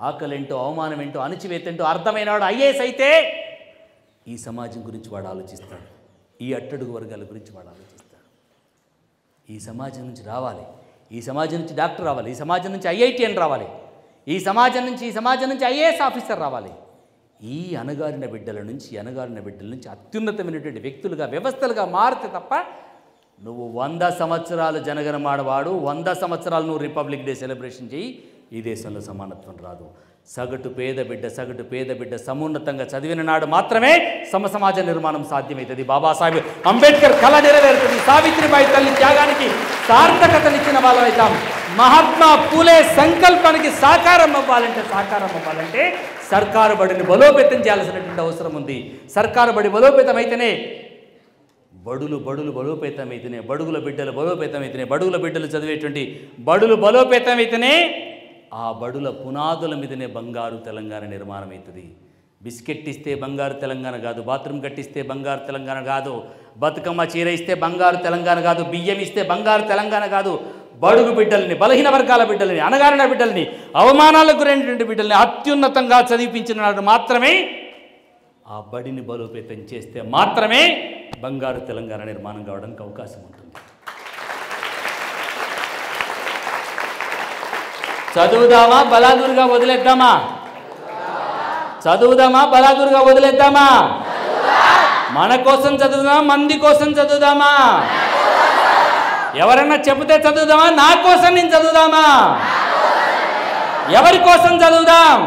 ఆకలేంటో అవమానం ఏంటో అణచివేతంటో అర్థమైనవాడు ఐఏఎస్ అయితే ఈ సమాజం గురించి వాడు ఆలోచిస్తాడు. ఈ అట్టడుగు వర్గాల గురించి వాడు ఆలోచిస్తాడు. ఈ సమాజం నుంచి రావాలి, ఈ సమాజం నుంచి డాక్టర్ రావాలి, ఈ సమాజం నుంచి ఐఐటిఎన్ రావాలి, ఈ సమాజం నుంచి ఐఏఎస్ ఆఫీసర్ రావాలి. ఈ అనగారిన బిడ్డల నుంచి అత్యున్నతమైనటువంటి వ్యక్తులుగా వ్యవస్థలుగా మారితే తప్ప నువ్వు 100 సంవత్సరాలు జనగణమాడవాడు, 100 సంవత్సరాలు నువ్వు రిపబ్లిక్ డే సెలబ్రేషన్ చేయి, ఈ దేశంలో సమానత్వం రాదు. సగటు పేద బిడ్డ సమున్నతంగా చదివిన నాడు మాత్రమే సమాజ నిర్మాణం సాధ్యమవుతుంది. బాబాసాహెబ్ అంబేద్కర్ కళ నెరవేరుతుంది. సావిత్రిబాయి తల్లి త్యాగానికి సార్థకతనిచ్చిన వాళ్ళం అవుతాం. మహాత్మా పూలే సంకల్పానికి సాకారం అవ్వాలంటే సర్కారు బడిని బలోపేతం చేయాల్సినటువంటి అవసరం ఉంది. సర్కారు బడి బలోపేతం అయితేనే బడులు బలోపేతమైతేనే, బడుగుల బిడ్డలు చదివేటువంటి బడులు బలోపేతమైతేనే ఆ బడుల పునాదుల మీదనే బంగారు తెలంగాణ నిర్మాణం అవుతుంది. బిస్కెట్ ఇస్తే బంగారు తెలంగాణ కాదు, బాత్రూమ్ కట్టిస్తే బంగారు తెలంగాణ కాదు, బతుకమ్మ చీర ఇస్తే బంగారు తెలంగాణ కాదు, బియ్యం ఇస్తే బంగారు తెలంగాణ కాదు. బడుగు బిడ్డల్ని, బలహీన వర్గాల బిడ్డల్ని, అణగారిన బిడ్డల్ని, అవమానాలకు గురైనటువంటి బిడ్డల్ని అత్యున్నతంగా చదివించిన నాడు మాత్రమే, ఆ బడిని బలోపేతం చేస్తే మాత్రమే బంగారు తెలంగాణ నిర్మాణం కావడానికి అవకాశం ఉంటుంది. చదువుదామా బలాదూరుగా వదిలేద్దామా? మన కోసం చదువుదామా, మంది కోసం చదువుదామా? ఎవరన్నా చెబితే చదువుదామా, నా కోసం నేను చదువుదామా? ఎవరి కోసం చదువుదాం?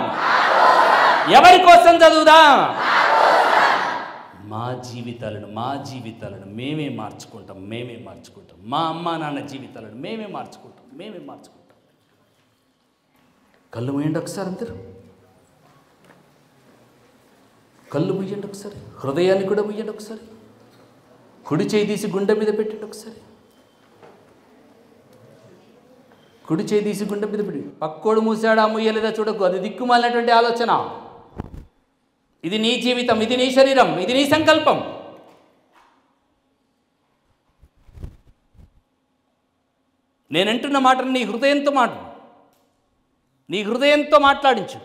మా జీవితాలను మేమే మార్చుకుంటాం. మా అమ్మా నాన్న జీవితాలను మేమే మార్చుకుంటాం. కళ్ళు మూయండి ఒకసారి, అందరూ కళ్ళు మూయండి ఒకసారి, హృదయాన్ని కూడా మూయండి ఒకసారి, కుడి చేయి తీసి గుండె మీద పెట్టండి ఒకసారి, కుడి చేయి తీసి గుండె మీద పెట్టి పక్కోడు మూసాడా మూయలేదా చూడకు. అది దిక్కుమాలినటువంటి ఆలోచన. ఇది నీ జీవితం, ఇది నీ శరీరం, ఇది నీ సంకల్పం. నేనంటున్న మాటను నీ హృదయంతో మాట్లాడించు.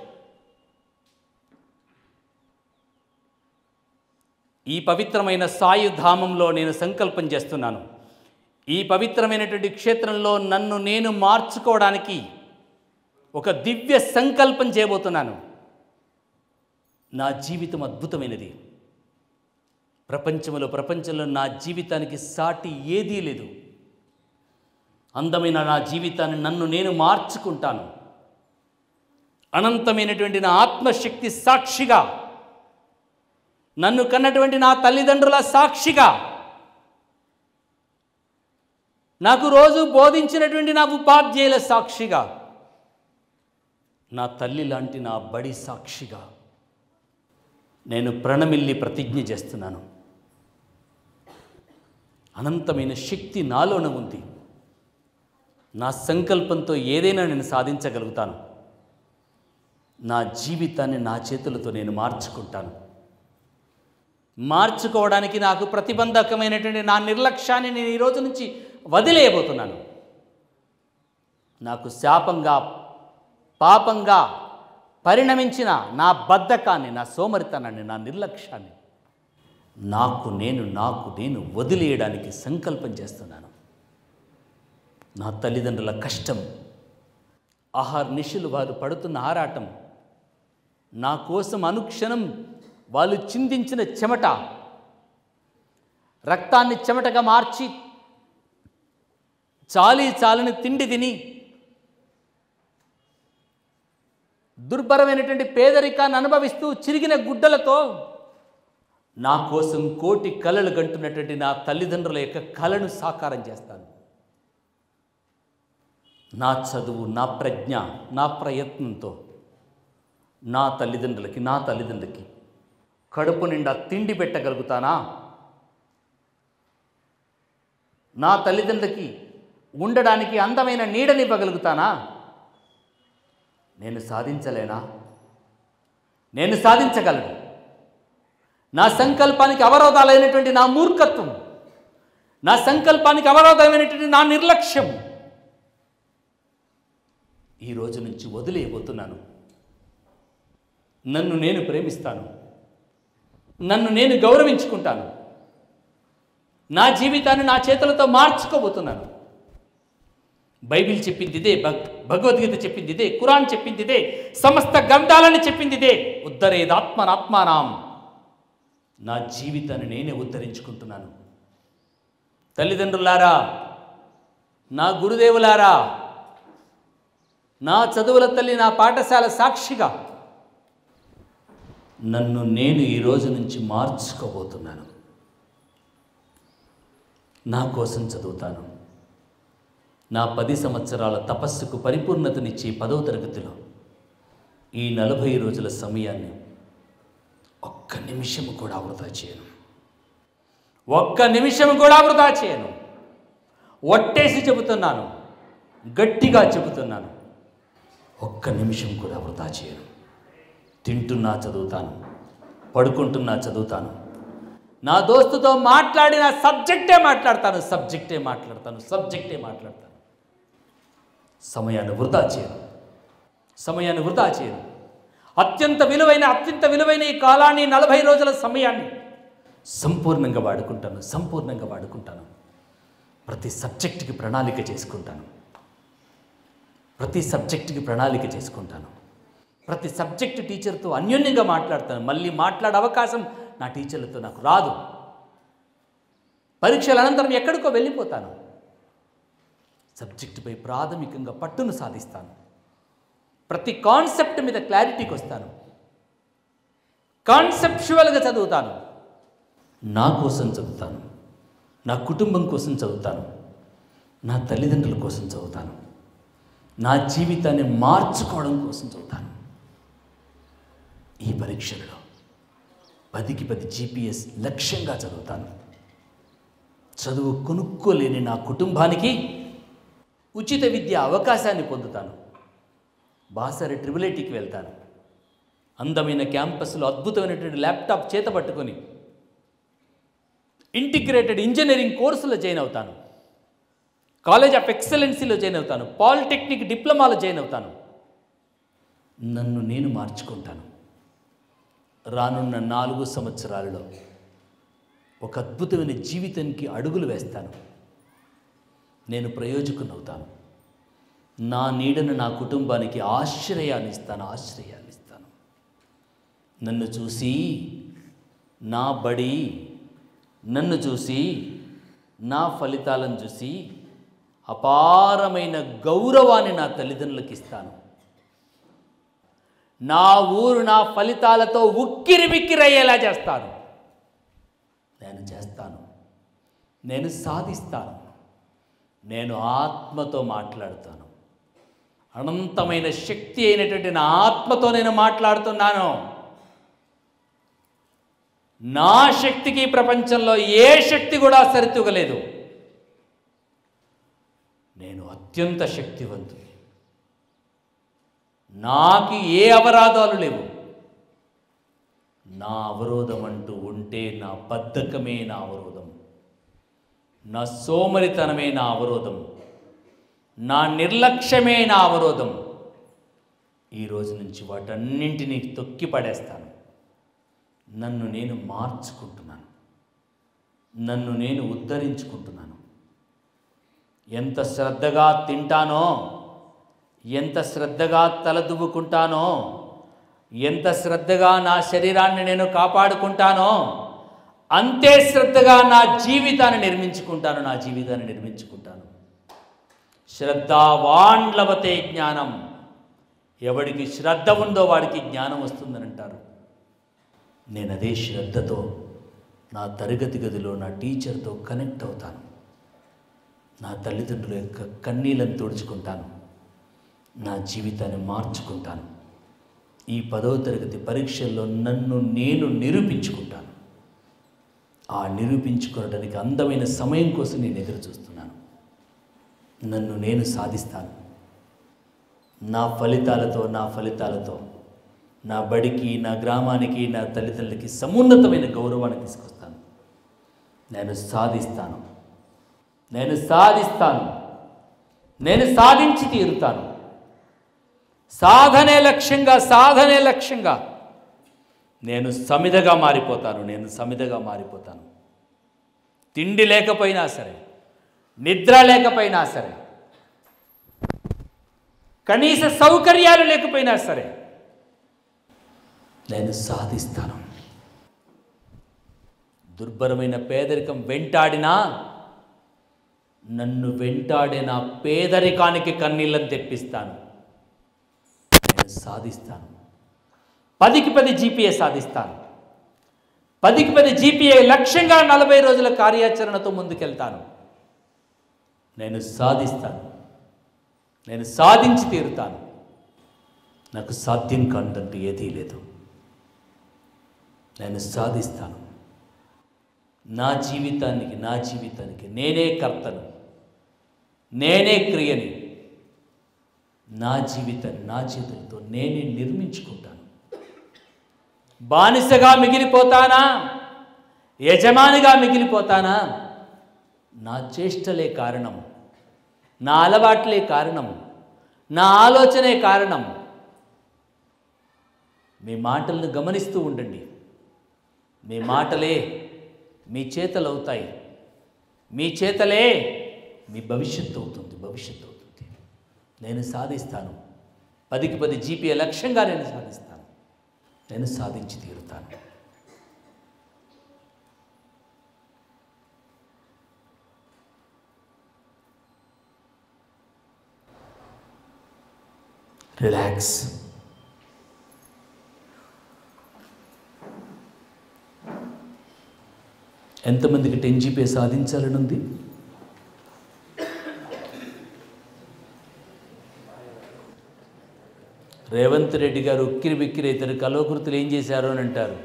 ఈ పవిత్రమైన సాయుధామంలో నేను సంకల్పం చేస్తున్నాను. ఈ పవిత్రమైనటువంటి క్షేత్రంలో నన్ను నేను మార్చుకోవడానికి ఒక దివ్య సంకల్పం చేయబోతున్నాను. నా జీవితం అద్భుతమైనది. ప్రపంచంలో నా జీవితానికి సాటి ఏదీ లేదు. అందమైన నా జీవితాన్ని నన్ను నేను మార్చుకుంటాను. అనంతమైనటువంటి నా ఆత్మశక్తి సాక్షిగా, నన్ను కన్నటువంటి నా తల్లిదండ్రుల సాక్షిగా, నాకు రోజు బోధించినటువంటి నా ఉపాధ్యాయుల సాక్షిగా, నా తల్లి లాంటి నా బడి సాక్షిగా నేను ప్రణమిల్లి ప్రతిజ్ఞ చేస్తున్నాను. అనంతమైన శక్తి నాలోనే ఉంది. నా సంకల్పంతో ఏదైనా నేను సాధించగలుగుతాను. నా జీవితాన్ని నా చేతులతో నేను మార్చుకోవడానికి నాకు ప్రతిబంధకమైనటువంటి నా నిర్లక్ష్యాన్ని నేను ఈ రోజు నుంచి వదిలేయబోతున్నాను. నాకు శాపంగా, పాపంగా పరిణమించిన నా బద్ధకాన్ని, నా సోమరితనాన్ని, నా నిర్లక్ష్యాన్ని నాకు నేను వదిలేయడానికి సంకల్పం చేస్తున్నాను. నా తల్లిదండ్రుల కష్టం, నిశలు వారు పడుతున్న ఆరాటం, నా కోసం అనుక్షణం వాళ్ళు చిందించిన చెమట, రక్తాన్ని చెమటగా మార్చి చాలని తిండి తిని దుర్భరమైనటువంటి పేదరికాన్ని అనుభవిస్తూ చిరిగిన గుడ్డలతో నా కోసం కోటి కలలు గంటున్నటువంటి నా తల్లిదండ్రుల యొక్క కలను సాకారం చేస్తాను. నా చదువు, నా ప్రజ్ఞ, నా ప్రయత్నంతో నా తల్లిదండ్రులకి కడుపు నిండా తిండి పెట్టగలుగుతానా? నా తల్లిదండ్రులకి ఉండడానికి అందమైన నీడనివ్వగలుగుతానా? నేను సాధించలేనా? నేను సాధించగలను. నా సంకల్పానికి అవరోధాలైనటువంటి నా మూర్ఖత్వం, నా సంకల్పానికి అవరోధమైనటువంటి నా నిర్లక్ష్యం ఈ రోజు నుంచి వదిలేయబోతున్నాను. నన్ను నేను ప్రేమిస్తాను, నన్ను నేను గౌరవించుకుంటాను, నా జీవితాన్ని నా చేతులతో మార్చుకోబోతున్నాను. బైబిల్ చెప్పింది ఇదే, భగవద్గీత చెప్పింది ఇదే, ఖురాన్ చెప్పింది ఇదే, సమస్త గ్రంథాలని చెప్పింది ఇదే. ఉద్ధరేదాత్మనాత్మానాం. నా జీవితాన్ని నేనే ఉద్ధరించుకుంటున్నాను. తల్లిదండ్రులారా, నా గురుదేవులారా, నా చదువుల తల్లి, నా పాఠశాల సాక్షిగా నన్ను నేను ఈ రోజు నుంచి మార్చుకోబోతున్నాను. నా కోసం చదువుతాను. నా 10 సంవత్సరాల తపస్సుకు పరిపూర్ణతనిచ్చి 10వ తరగతిలో ఈ 40 రోజుల సమయాన్ని ఒక్క నిమిషం కూడా వృధా చేయను. ఒక్క నిమిషం కూడా వృధా చేయను. ఒట్టేసి చెబుతున్నాను, గట్టిగా చెబుతున్నాను. ఒక్క నిమిషం కూడా వృధా చేయను. తింటున్నా చదువుతాను, పడుకుంటున్నా చదువుతాను. నా దోస్తుతో మాట్లాడిన సబ్జెక్టే మాట్లాడతాను. సమయాన్ని వృధా చేయను. అత్యంత విలువైన ఈ కాలాన్ని, 40 రోజుల సమయాన్ని సంపూర్ణంగా వాడుకుంటాను. ప్రతి సబ్జెక్టుకి ప్రణాళిక చేసుకుంటాను. ప్రతి సబ్జెక్టు టీచర్తో అన్యోన్యంగా మాట్లాడతాను. మళ్ళీ మాట్లాడే అవకాశం నా టీచర్లతో నాకు రాదు. పరీక్షల అనంతరం ఎక్కడికో వెళ్ళిపోతాను. సబ్జెక్టుపై ప్రాథమికంగా పట్టును సాధిస్తాను. ప్రతి కాన్సెప్ట్ మీద క్లారిటీకి వస్తాను. కాన్సెప్చువల్గా చదువుతాను. నా కోసం చదువుతాను, నా కుటుంబం కోసం చదువుతాను, నా తల్లిదండ్రుల కోసం చదువుతాను, నా జీవితాన్ని మార్చుకోవడం కోసం చదువుతాను. ఈ పరీక్షలలో 10కి 10 GPS లక్ష్యంగా చదువుతాను. చదువు కొనుక్కోలేని నా కుటుంబానికి ఉచిత విద్య అవకాశాన్ని పొందుతాను. బాసరి ట్రిబుల్ ఐటీకి వెళ్తాను. అందమైన క్యాంపస్లో అద్భుతమైనటువంటి ల్యాప్టాప్ చేత పట్టుకొని ఇంటిగ్రేటెడ్ ఇంజనీరింగ్ కోర్సులో జాయిన్ అవుతాను. కాలేజ్ ఆఫ్ ఎక్సలెన్సీలో జాయిన్ అవుతాను. పాలిటెక్నిక్ డిప్లొమాలో జాయిన్ అవుతాను. నన్ను నేను మార్చుకుంటాను. రానున్న 4 సంవత్సరాలలో ఒక అద్భుతమైన జీవితానికి అడుగులు వేస్తాను. నేను ప్రయోజకునవుతాను. నా నీడను నా కుటుంబానికి ఆశ్రయాన్ని ఇస్తాను. నన్ను చూసి నా బడి, నన్ను చూసి నా ఫలితాలను చూసి అపారమైన గౌరవాన్ని నా తల్లిదండ్రులకు ఇస్తాను. నా ఊరు నా ఫలితాలతో ఉక్కిరిబిక్కిరయ్యేలా చేస్తాను. నేను సాధిస్తాను. నేను ఆత్మతో మాట్లాడుతాను. అనంతమైన శక్తి అయినటువంటి నా ఆత్మతో నేను మాట్లాడుతున్నాను. నా శక్తికి ప్రపంచంలో ఏ శక్తి కూడా సరితూగలేదు. నేను అత్యంత శక్తివంతుని. నాకు ఏ అవరోధాలు లేవు. నా అవరోధం అంటూ ఉంటే నా బద్ధకమే నా అవరోధం, నా సోమరితనమే నా అవరోధం, నా నిర్లక్ష్యమే నా అవరోధం. ఈరోజు నుంచి వాటన్నింటినీ తొక్కి పడేస్తాను. నన్ను నేను మార్చుకుంటున్నాను. నన్ను నేను ఉద్ధరించుకుంటున్నాను. ఎంత శ్రద్ధగా తింటానో, ఎంత శ్రద్ధగా తలదువ్వుకుంటానో, ఎంత శ్రద్ధగా నా శరీరాన్ని నేను కాపాడుకుంటానో, అంతే శ్రద్ధగా నా జీవితాన్ని నిర్మించుకుంటాను. శ్రద్ధావాన్ లభతే జ్ఞానం. ఎవడికి శ్రద్ధ ఉందో వాడికి జ్ఞానం వస్తుందని అంటారు. నేను అదే శ్రద్ధతో నా తరగతి గదిలో నా టీచర్తో కనెక్ట్ అవుతాను. నా తల్లిదండ్రుల యొక్క కన్నీళ్ళను తుడుచుకుంటాను. నా జీవితాన్ని మార్చుకుంటాను. ఈ 10వ తరగతి పరీక్షల్లో నన్ను నేను నిరూపించుకుంటాను. ఆ నిరూపించుకోవడానికి అందమైన సమయం కోసం నేను ఎదురు చూస్తున్నాను. నన్ను నేను సాధిస్తాను. నా ఫలితాలతో నా బడికి, నా గ్రామానికి, నా తల్లిదండ్రులకి సమున్నతమైన గౌరవాన్ని తీసుకొస్తాను. నేను సాధించి తీరుతాను. సాధనే లక్ష్యంగా నేను సమిధగా మారిపోతాను. తిండి లేకపోయినా సరే, నిద్ర లేకపోయినా సరే, కనీస సౌకర్యాలు లేకపోయినా సరే నేను సాధిస్తాను. దుర్భరమైన పేదరికం వెంటాడినా నన్ను వెంటాడే నా పేదరికానికి కన్నీళ్ళని తెప్పిస్తాను. నేను సాధిస్తాను. 10కి 10 జీపీఏ సాధిస్తాను. 10కి 10 జీపీఏ లక్ష్యంగా 40 రోజుల కార్యాచరణతో ముందుకెళ్తాను. నేను సాధించి తీరుతాను. నాకు సాధ్యం కానిదంటూ ఏదీ లేదు. నేను సాధిస్తాను. నా జీవితానికి నేనే కర్తను, నేనే క్రియని. నా జీవితాన్ని నా చేతులతో నేనే నిర్మించుకుంటాను. బానిసగా మిగిలిపోతానా, యజమానిగా మిగిలిపోతానా? నా చేష్టలే కారణం, నా అలవాట్లే కారణం, నా ఆలోచనే కారణం. మీ మాటలను గమనిస్తూ ఉండండి. మీ మాటలే మీ చేతలు అవుతాయి. మీ చేతలే మీ భవిష్యత్తు అవుతుంది. నేను సాధిస్తాను. 10కి 10 జీపీఏ లక్ష్యంగా నేను సాధిస్తాను. నేను సాధించి తీరుతాను. రిలాక్స్. ఎంతమందికి 10 జీపీఏ సాధించాలని ఉంది? రేవంత్ రెడ్డి గారు ఉక్కిరి బిక్కిరి అవుతారు. కల్వకుర్తులు ఏం చేశారు అని అంటారు.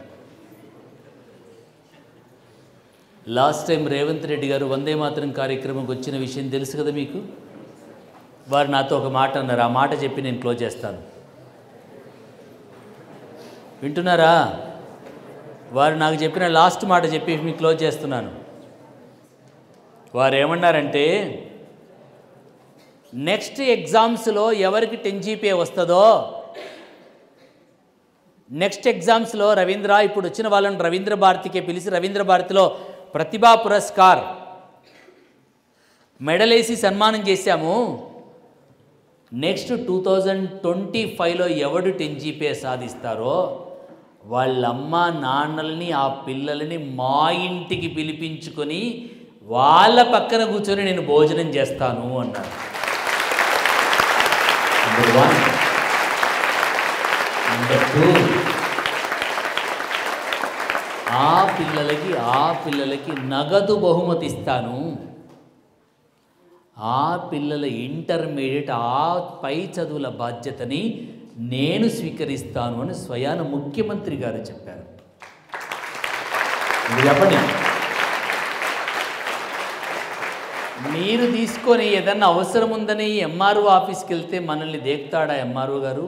లాస్ట్ టైం రేవంత్ రెడ్డి గారు వందే మాతరం కార్యక్రమంకి వచ్చిన విషయం తెలుసు కదా మీకు. వారు నాతో ఒక మాట అన్నారు. ఆ మాట చెప్పి నేను క్లోజ్ చేస్తాను. వింటున్నారా? వారు నాకు చెప్పిన లాస్ట్ మాట చెప్పి మీకు క్లోజ్ చేస్తున్నాను. వారు ఏమన్నారంటే, నెక్స్ట్ ఎగ్జామ్స్లో ఎవరికి 10 జీపీఏ వస్తుందో, నెక్స్ట్ ఎగ్జామ్స్లో రవీంద్ర, ఇప్పుడు వచ్చిన వాళ్ళని రవీంద్ర భారతికే పిలిచి రవీంద్ర భారతిలో ప్రతిభా పురస్కార్ మెడల్ వేసి సన్మానం చేశాము. నెక్స్ట్ 2025లో ఎవడు 10 జీపీఏ సాధిస్తారో వాళ్ళమ్మ నాన్నల్ని, ఆ పిల్లల్ని మా ఇంటికి పిలిపించుకొని వాళ్ళ పక్కన కూర్చొని నేను భోజనం చేస్తాను అన్నారు. నెంబర్ 1. నెంబర్ 2, ఆ పిల్లలకి నగదు బహుమతి ఇస్తాను. ఆ పిల్లల ఇంటర్మీడియట్, ఆ పై చదువుల బాధ్యతని నేను స్వీకరిస్తాను అని స్వయాన ముఖ్యమంత్రి గారు చెప్పారు. చెప్పండి, మీరు తీసుకొని ఏదన్నా అవసరం ఉందని ఎంఆర్ఓ ఆఫీస్కి వెళ్తే మనల్ని దేకుతాడా ఎంఆర్ఓ గారు?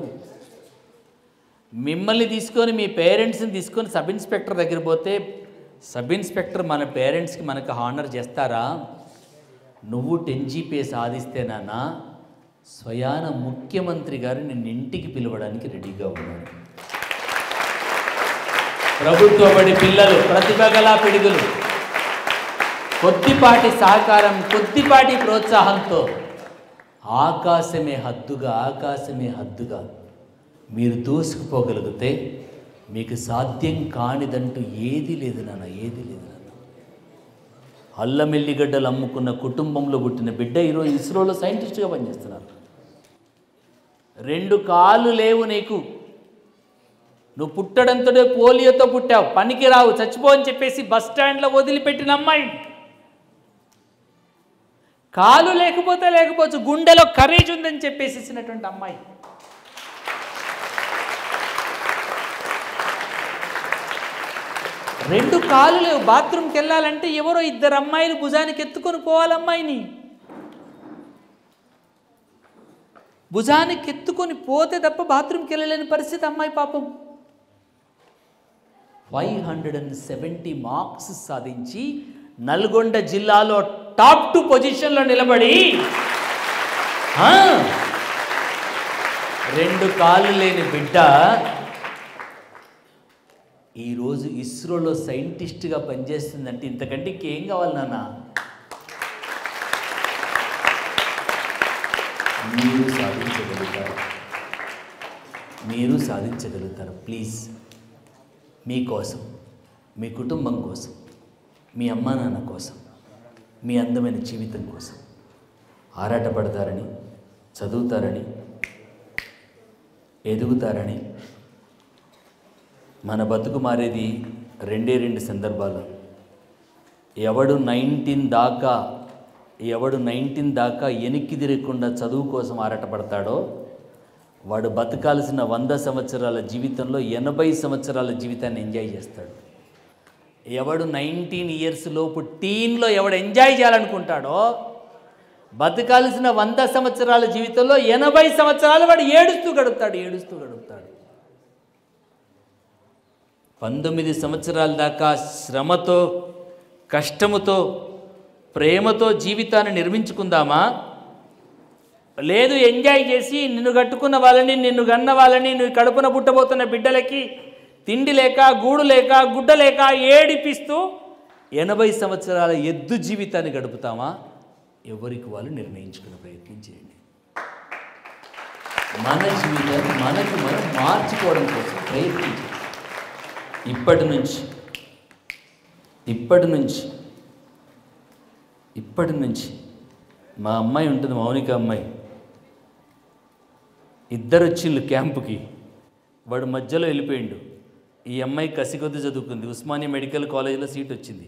మిమ్మల్ని తీసుకొని, మీ పేరెంట్స్ని తీసుకొని సబ్ ఇన్స్పెక్టర్ దగ్గర పోతే సబ్ ఇన్స్పెక్టర్ మన పేరెంట్స్కి మనకు హానర్ చేస్తారా? నువ్వు 10 జీపీఏ సాధిస్తే నాన్న స్వయాన ముఖ్యమంత్రి గారు నిన్ను ఇంటికి పిలవడానికి రెడీగా ఉన్నారు. ప్రభుత్వ బడి పిల్లలు, ప్రతిభ గల పిడుగులు, కొద్దిపాటి సహకారం, కొద్దిపాటి ప్రోత్సాహంతో ఆకాశమే హద్దుగా మీరు దూసుకుపోగలిగితే మీకు సాధ్యం కానిదంటూ ఏది లేదు నాన్న. అల్లమెల్లిగడ్డలు అమ్ముకున్న కుటుంబంలో పుట్టిన బిడ్డ ఈరోజు ఇస్రోలో సైంటిస్ట్గా పనిచేస్తున్నారు. 2 కాళ్ళు లేవు నీకు, నువ్వు పుట్టడంతోనే పోలియోతో పుట్టావు, పనికి రావు, చచ్చిపో అని చెప్పేసి బస్ స్టాండ్లో వదిలిపెట్టిన అమ్మాయి. కాలు లేకపోవచ్చు, గుండెలో కరేజ్ ఉందని చెప్పేసేసినటువంటి అమ్మాయి. రెండు కాళ్ళు లేవు, బాత్రూమ్కి వెళ్ళాలంటే ఎవరో 2 అమ్మాయిలు భుజానికి ఎత్తుకొని పోవాలి. అమ్మాయిని భుజానికి ఎత్తుకొని పోతే తప్ప బాత్రూమ్కి వెళ్ళలేని పరిస్థితి అమ్మాయి పాపం. 570 మార్క్స్ సాధించి నల్గొండ జిల్లాలో టాప్ 2 పొజిషన్లో నిలబడి 2 కాళ్ళు లేని బిడ్డ ఈరోజు ఇస్రోలో సైంటిస్ట్గా పనిచేస్తుందంటే ఇంతకంటే ఇంకేం కావాలి నాన్న? మీరు సాధించగలుగుతారు. ప్లీజ్, మీకోసం, మీ కుటుంబం కోసం, మీ అమ్మా నాన్న కోసం, మీ అందమైన జీవితం కోసం ఆరాటపడతారని, చదువుతారని, ఎదుగుతారని. మన బతుకు మారేది 2 సందర్భాలు. ఎవడు 19 దాకా వెనక్కి తిరగకుండా చదువు కోసం ఆరాటపడతాడో వాడు బతకాల్సిన 100 సంవత్సరాల జీవితంలో 80 సంవత్సరాల జీవితాన్ని ఎంజాయ్ చేస్తాడు. ఎవడు 19 ఇయర్స్ లోపు టీన్లో ఎవడు ఎంజాయ్ చేయాలనుకుంటాడో బతకాల్సిన 100 సంవత్సరాల జీవితంలో 80 సంవత్సరాలు వాడు ఏడుస్తూ గడుపుతాడు. 19 సంవత్సరాల దాకా శ్రమతో, కష్టముతో, ప్రేమతో జీవితాన్ని నిర్మించుకుందామా? లేదు ఎంజాయ్ చేసి నిన్ను కట్టుకున్న వాళ్ళని, నిన్ను గన్న వాళ్ళని, నువ్వు కడుపున పుట్టబోతున్న బిడ్డలకి తిండి లేక, గూడు లేక, గుడ్డ లేక ఏడిపిస్తూ 80 సంవత్సరాల ఎద్దు జీవితాన్ని గడుపుతామా? ఎవరికి వాళ్ళు నిర్ణయించుకునే ప్రయత్నం చేయండి. మన జీవితాన్ని మనం మార్చుకోవడం కోసం ప్రయత్నించండి. ఇప్పటి నుంచి మా అమ్మాయి ఉంటుంది, మౌనిక అమ్మాయి, 2 వచ్చిండ్రు క్యాంపుకి. వాడు మధ్యలో వెళ్ళిపోయిండు. ఈ అమ్మాయి కసికొద్ది చదువుకుంది, ఉస్మానియా మెడికల్ కాలేజీలో సీట్ వచ్చింది.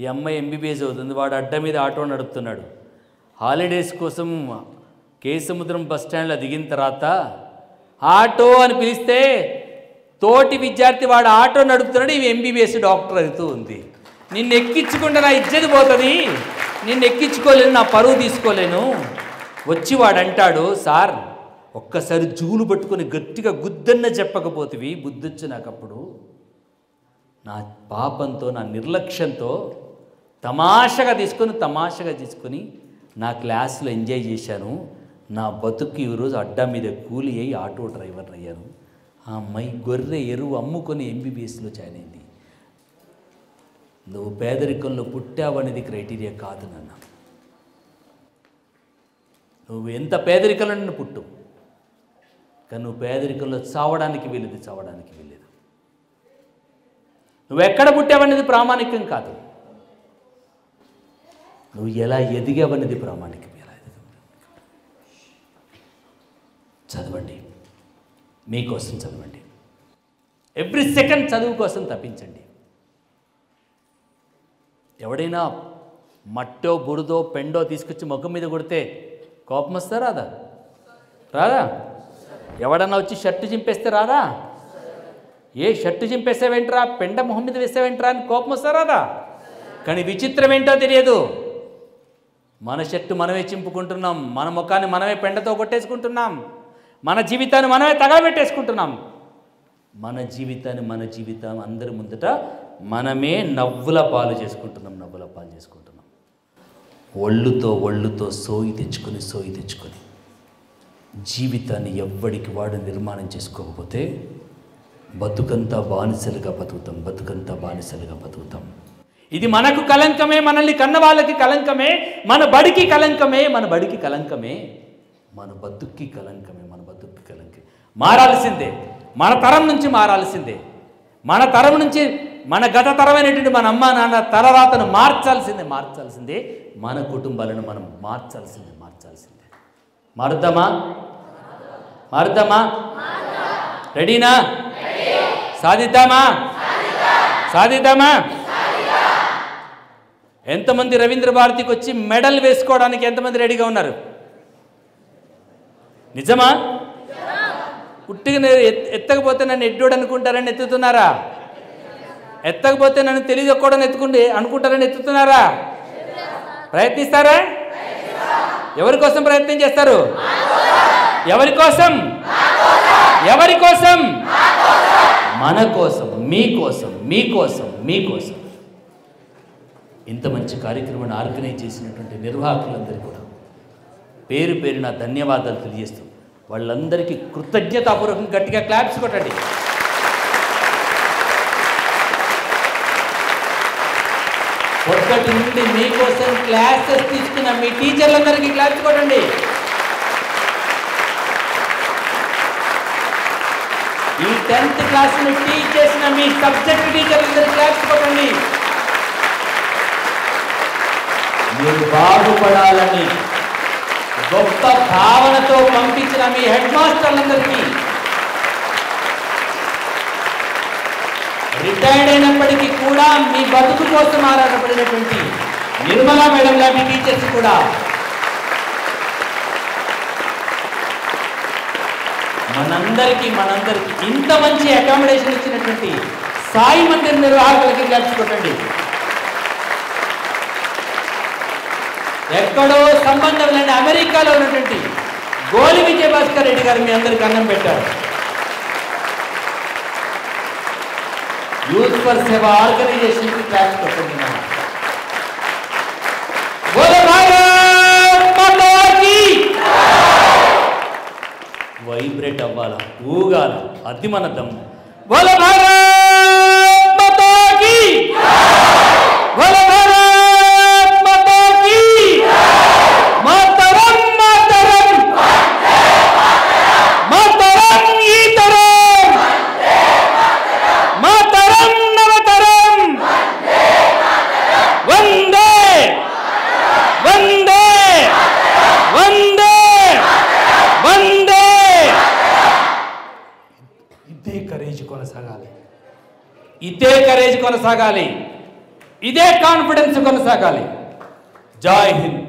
ఈ అమ్మాయి ఎంబీబీఎస్ అవుతుంది. వాడు అడ్డ మీద ఆటో నడుపుతున్నాడు. హాలిడేస్ కోసం కేసముద్రం బస్ స్టాండ్లో దిగిన తర్వాత ఆటో అని పిలిస్తే తోటి విద్యార్థి వాడు ఆటో నడుపుతున్నాడు, ఇవి ఎంబీబీఎస్ డాక్టర్ అవుతూ ఉంది. నిన్ను ఎక్కించుకుంటే నా ఇజ్జతి పోతుంది, నిన్ను ఎక్కించుకోలేను, నా పరువు తీసుకోలేను. వచ్చి వాడు అంటాడు, సార్ ఒక్కసారి జూలు పట్టుకొని గట్టిగా గుద్దన్న చెప్పకపోతివి, బుద్ధొచ్చు నాకప్పుడు. నా పాపంతో, నా నిర్లక్ష్యంతో తమాషగా తీసుకొని నా క్లాసులో ఎంజాయ్ చేశాను. నా బతుకు ఈరోజు అడ్డా మీద కూలి అయ్యి ఆటో డ్రైవర్ అయ్యాను. ఆ అమ్మాయి గొర్రె ఎరువు అమ్ముకొని ఎంబీబీఎస్లో జాయిన్ అయింది. నువ్వు పేదరికంలో పుట్టావనేది క్రైటీరియా కాదు నాన్న. నువ్వు ఎంత పేదరికంలో పుట్టు, కానీ నువ్వు పేదరికంలో చావడానికి వెళ్ళేది. నువ్వు ఎక్కడ పుట్టావనేది ప్రామాణికం కాదు, నువ్వు ఎలా ఎదిగావనేది ప్రామాణికం. చదవండి, మీకోసం చదవండి. ఎవ్రీ సెకండ్ చదువు కోసం తప్పించండి. ఎవడైనా మట్టో, బురదో, పెండో తీసుకొచ్చి ముఖం మీద కొడితే కోపం వస్తా రాదా? ఎవడన్నా వచ్చి షర్టు చింపేస్తే రాదా? ఏ షర్టు చింపేసావేంట్రా, పెండ మొహం మీద వేసావేంట్రా అని కోపం వస్తా రాదా? కానీ విచిత్రం ఏంటో తెలియదు, మన షర్టు మనమే చింపుకుంటున్నాం, మన ముఖాన్ని మనమే పెండతో కొట్టేసుకుంటున్నాం, మన జీవితాన్ని మనమే తగలబెట్టేసుకుంటున్నాం. మన జీవితం అందరి ముందట మనమే నవ్వుల పాలు చేసుకుంటున్నాం. ఒళ్ళుతో సోయి తెచ్చుకొని జీవితాన్ని ఎవ్వడికి వాడు నిర్మాణం చేసుకోకపోతే బతుకంతా బానిసలుగా బతుకుతాం. ఇది మనకు కలంకమే, మనల్ని కన్న వాళ్ళకి కలంకమే, మన బడికి కలంకమే, మన బడికి కలంకమే, మన బతుక్కి కలంకమే, మన బతుక్కి కలంకమే. మారాల్సిందే, మన తరం నుంచి మారాల్సిందే, మన తరం నుంచి మన గత తరమైనటువంటి మన అమ్మ నాన్న తలరాతను మార్చాల్సిందే, మన కుటుంబాలను మనం మార్చాల్సిందే. మారుద్దామా? రెడీనా? సాధిద్దామా? ఎంతమంది రవీంద్ర భారతికి వచ్చి మెడల్ వేసుకోవడానికి ఎంతమంది రెడీగా ఉన్నారు? నిజమా? పుట్టిగా ఎత్తకపోతే నన్ను ఎడ్డోడు అనుకుంటారని ఎత్తుతున్నారా? ఎత్తకపోతే నన్ను తెలియజెక్కూడని అనుకుంటారని ఎత్తుతున్నారా? ప్రయత్నిస్తారా? ఎవరి కోసం ప్రయత్నం చేస్తారు? ఎవరి కోసం? మన కోసం, మీకోసం. ఇంత మంచి కార్యక్రమాన్ని ఆర్గనైజ్ చేసినటువంటి నిర్వాహకులందరికీ కూడా పేరు పేరున ధన్యవాదాలు తెలియజేస్తూ, వాళ్ళందరికీ కృతజ్ఞతాపూర్వకం గట్టిగా క్లాప్స్ కొట్టండి. ఒక్కటి నుండి మీకోసం క్లాసెస్ తీసుకున్న మీ టీచర్లందరికీ క్లాప్స్ కొట్టండి. ఈ 10th క్లాస్ను టీచ్ చేసిన మీ సబ్జెక్ట్ టీచర్లందరికీ క్లాప్స్ కొట్టండి. మీరు బాగుపడాలని గొప్ప భావనతో పంపించిన మీ హెడ్ మాస్టర్లందరికీ, రిటైర్డ్ అయినప్పటికీ కూడా మీ బతుకు కోసం ఆరాటపడినటువంటి నిర్మలా మేడం లాంటి టీచర్స్ కూడా, మనందరికీ ఇంత మంచి అకామిడేషన్ ఇచ్చినటువంటి సాయి మందిర్ నిర్వాహకులకి క్లాప్స్ కొట్టండి. ఎక్కడో సంబంధం లేని అమెరికాలో ఉన్నటువంటి గోలి విజయభాస్కర్ రెడ్డి గారు మీ అందరికి అన్నం పెట్టారు. యూత్ ఫర్ సేవ ఆర్గనైజేషన్ కి క్లాప్స్ కొట్టండి. వైబ్రేట్ అవ్వాల, ఊగాల, అది మన దమ్ము. బోలో భారత్ మాతా కీ, బోలో భారత్ మాతా కీ, మాతరం మాతరం మాతరం ఈతరం మాతరం నవతరం వందే వందే వందే వందే. ఇదే కరేజ్ కొనసాగాలి, ఇదే కాన్ఫిడెన్స్ కొనసాగాలి. జై హింద్.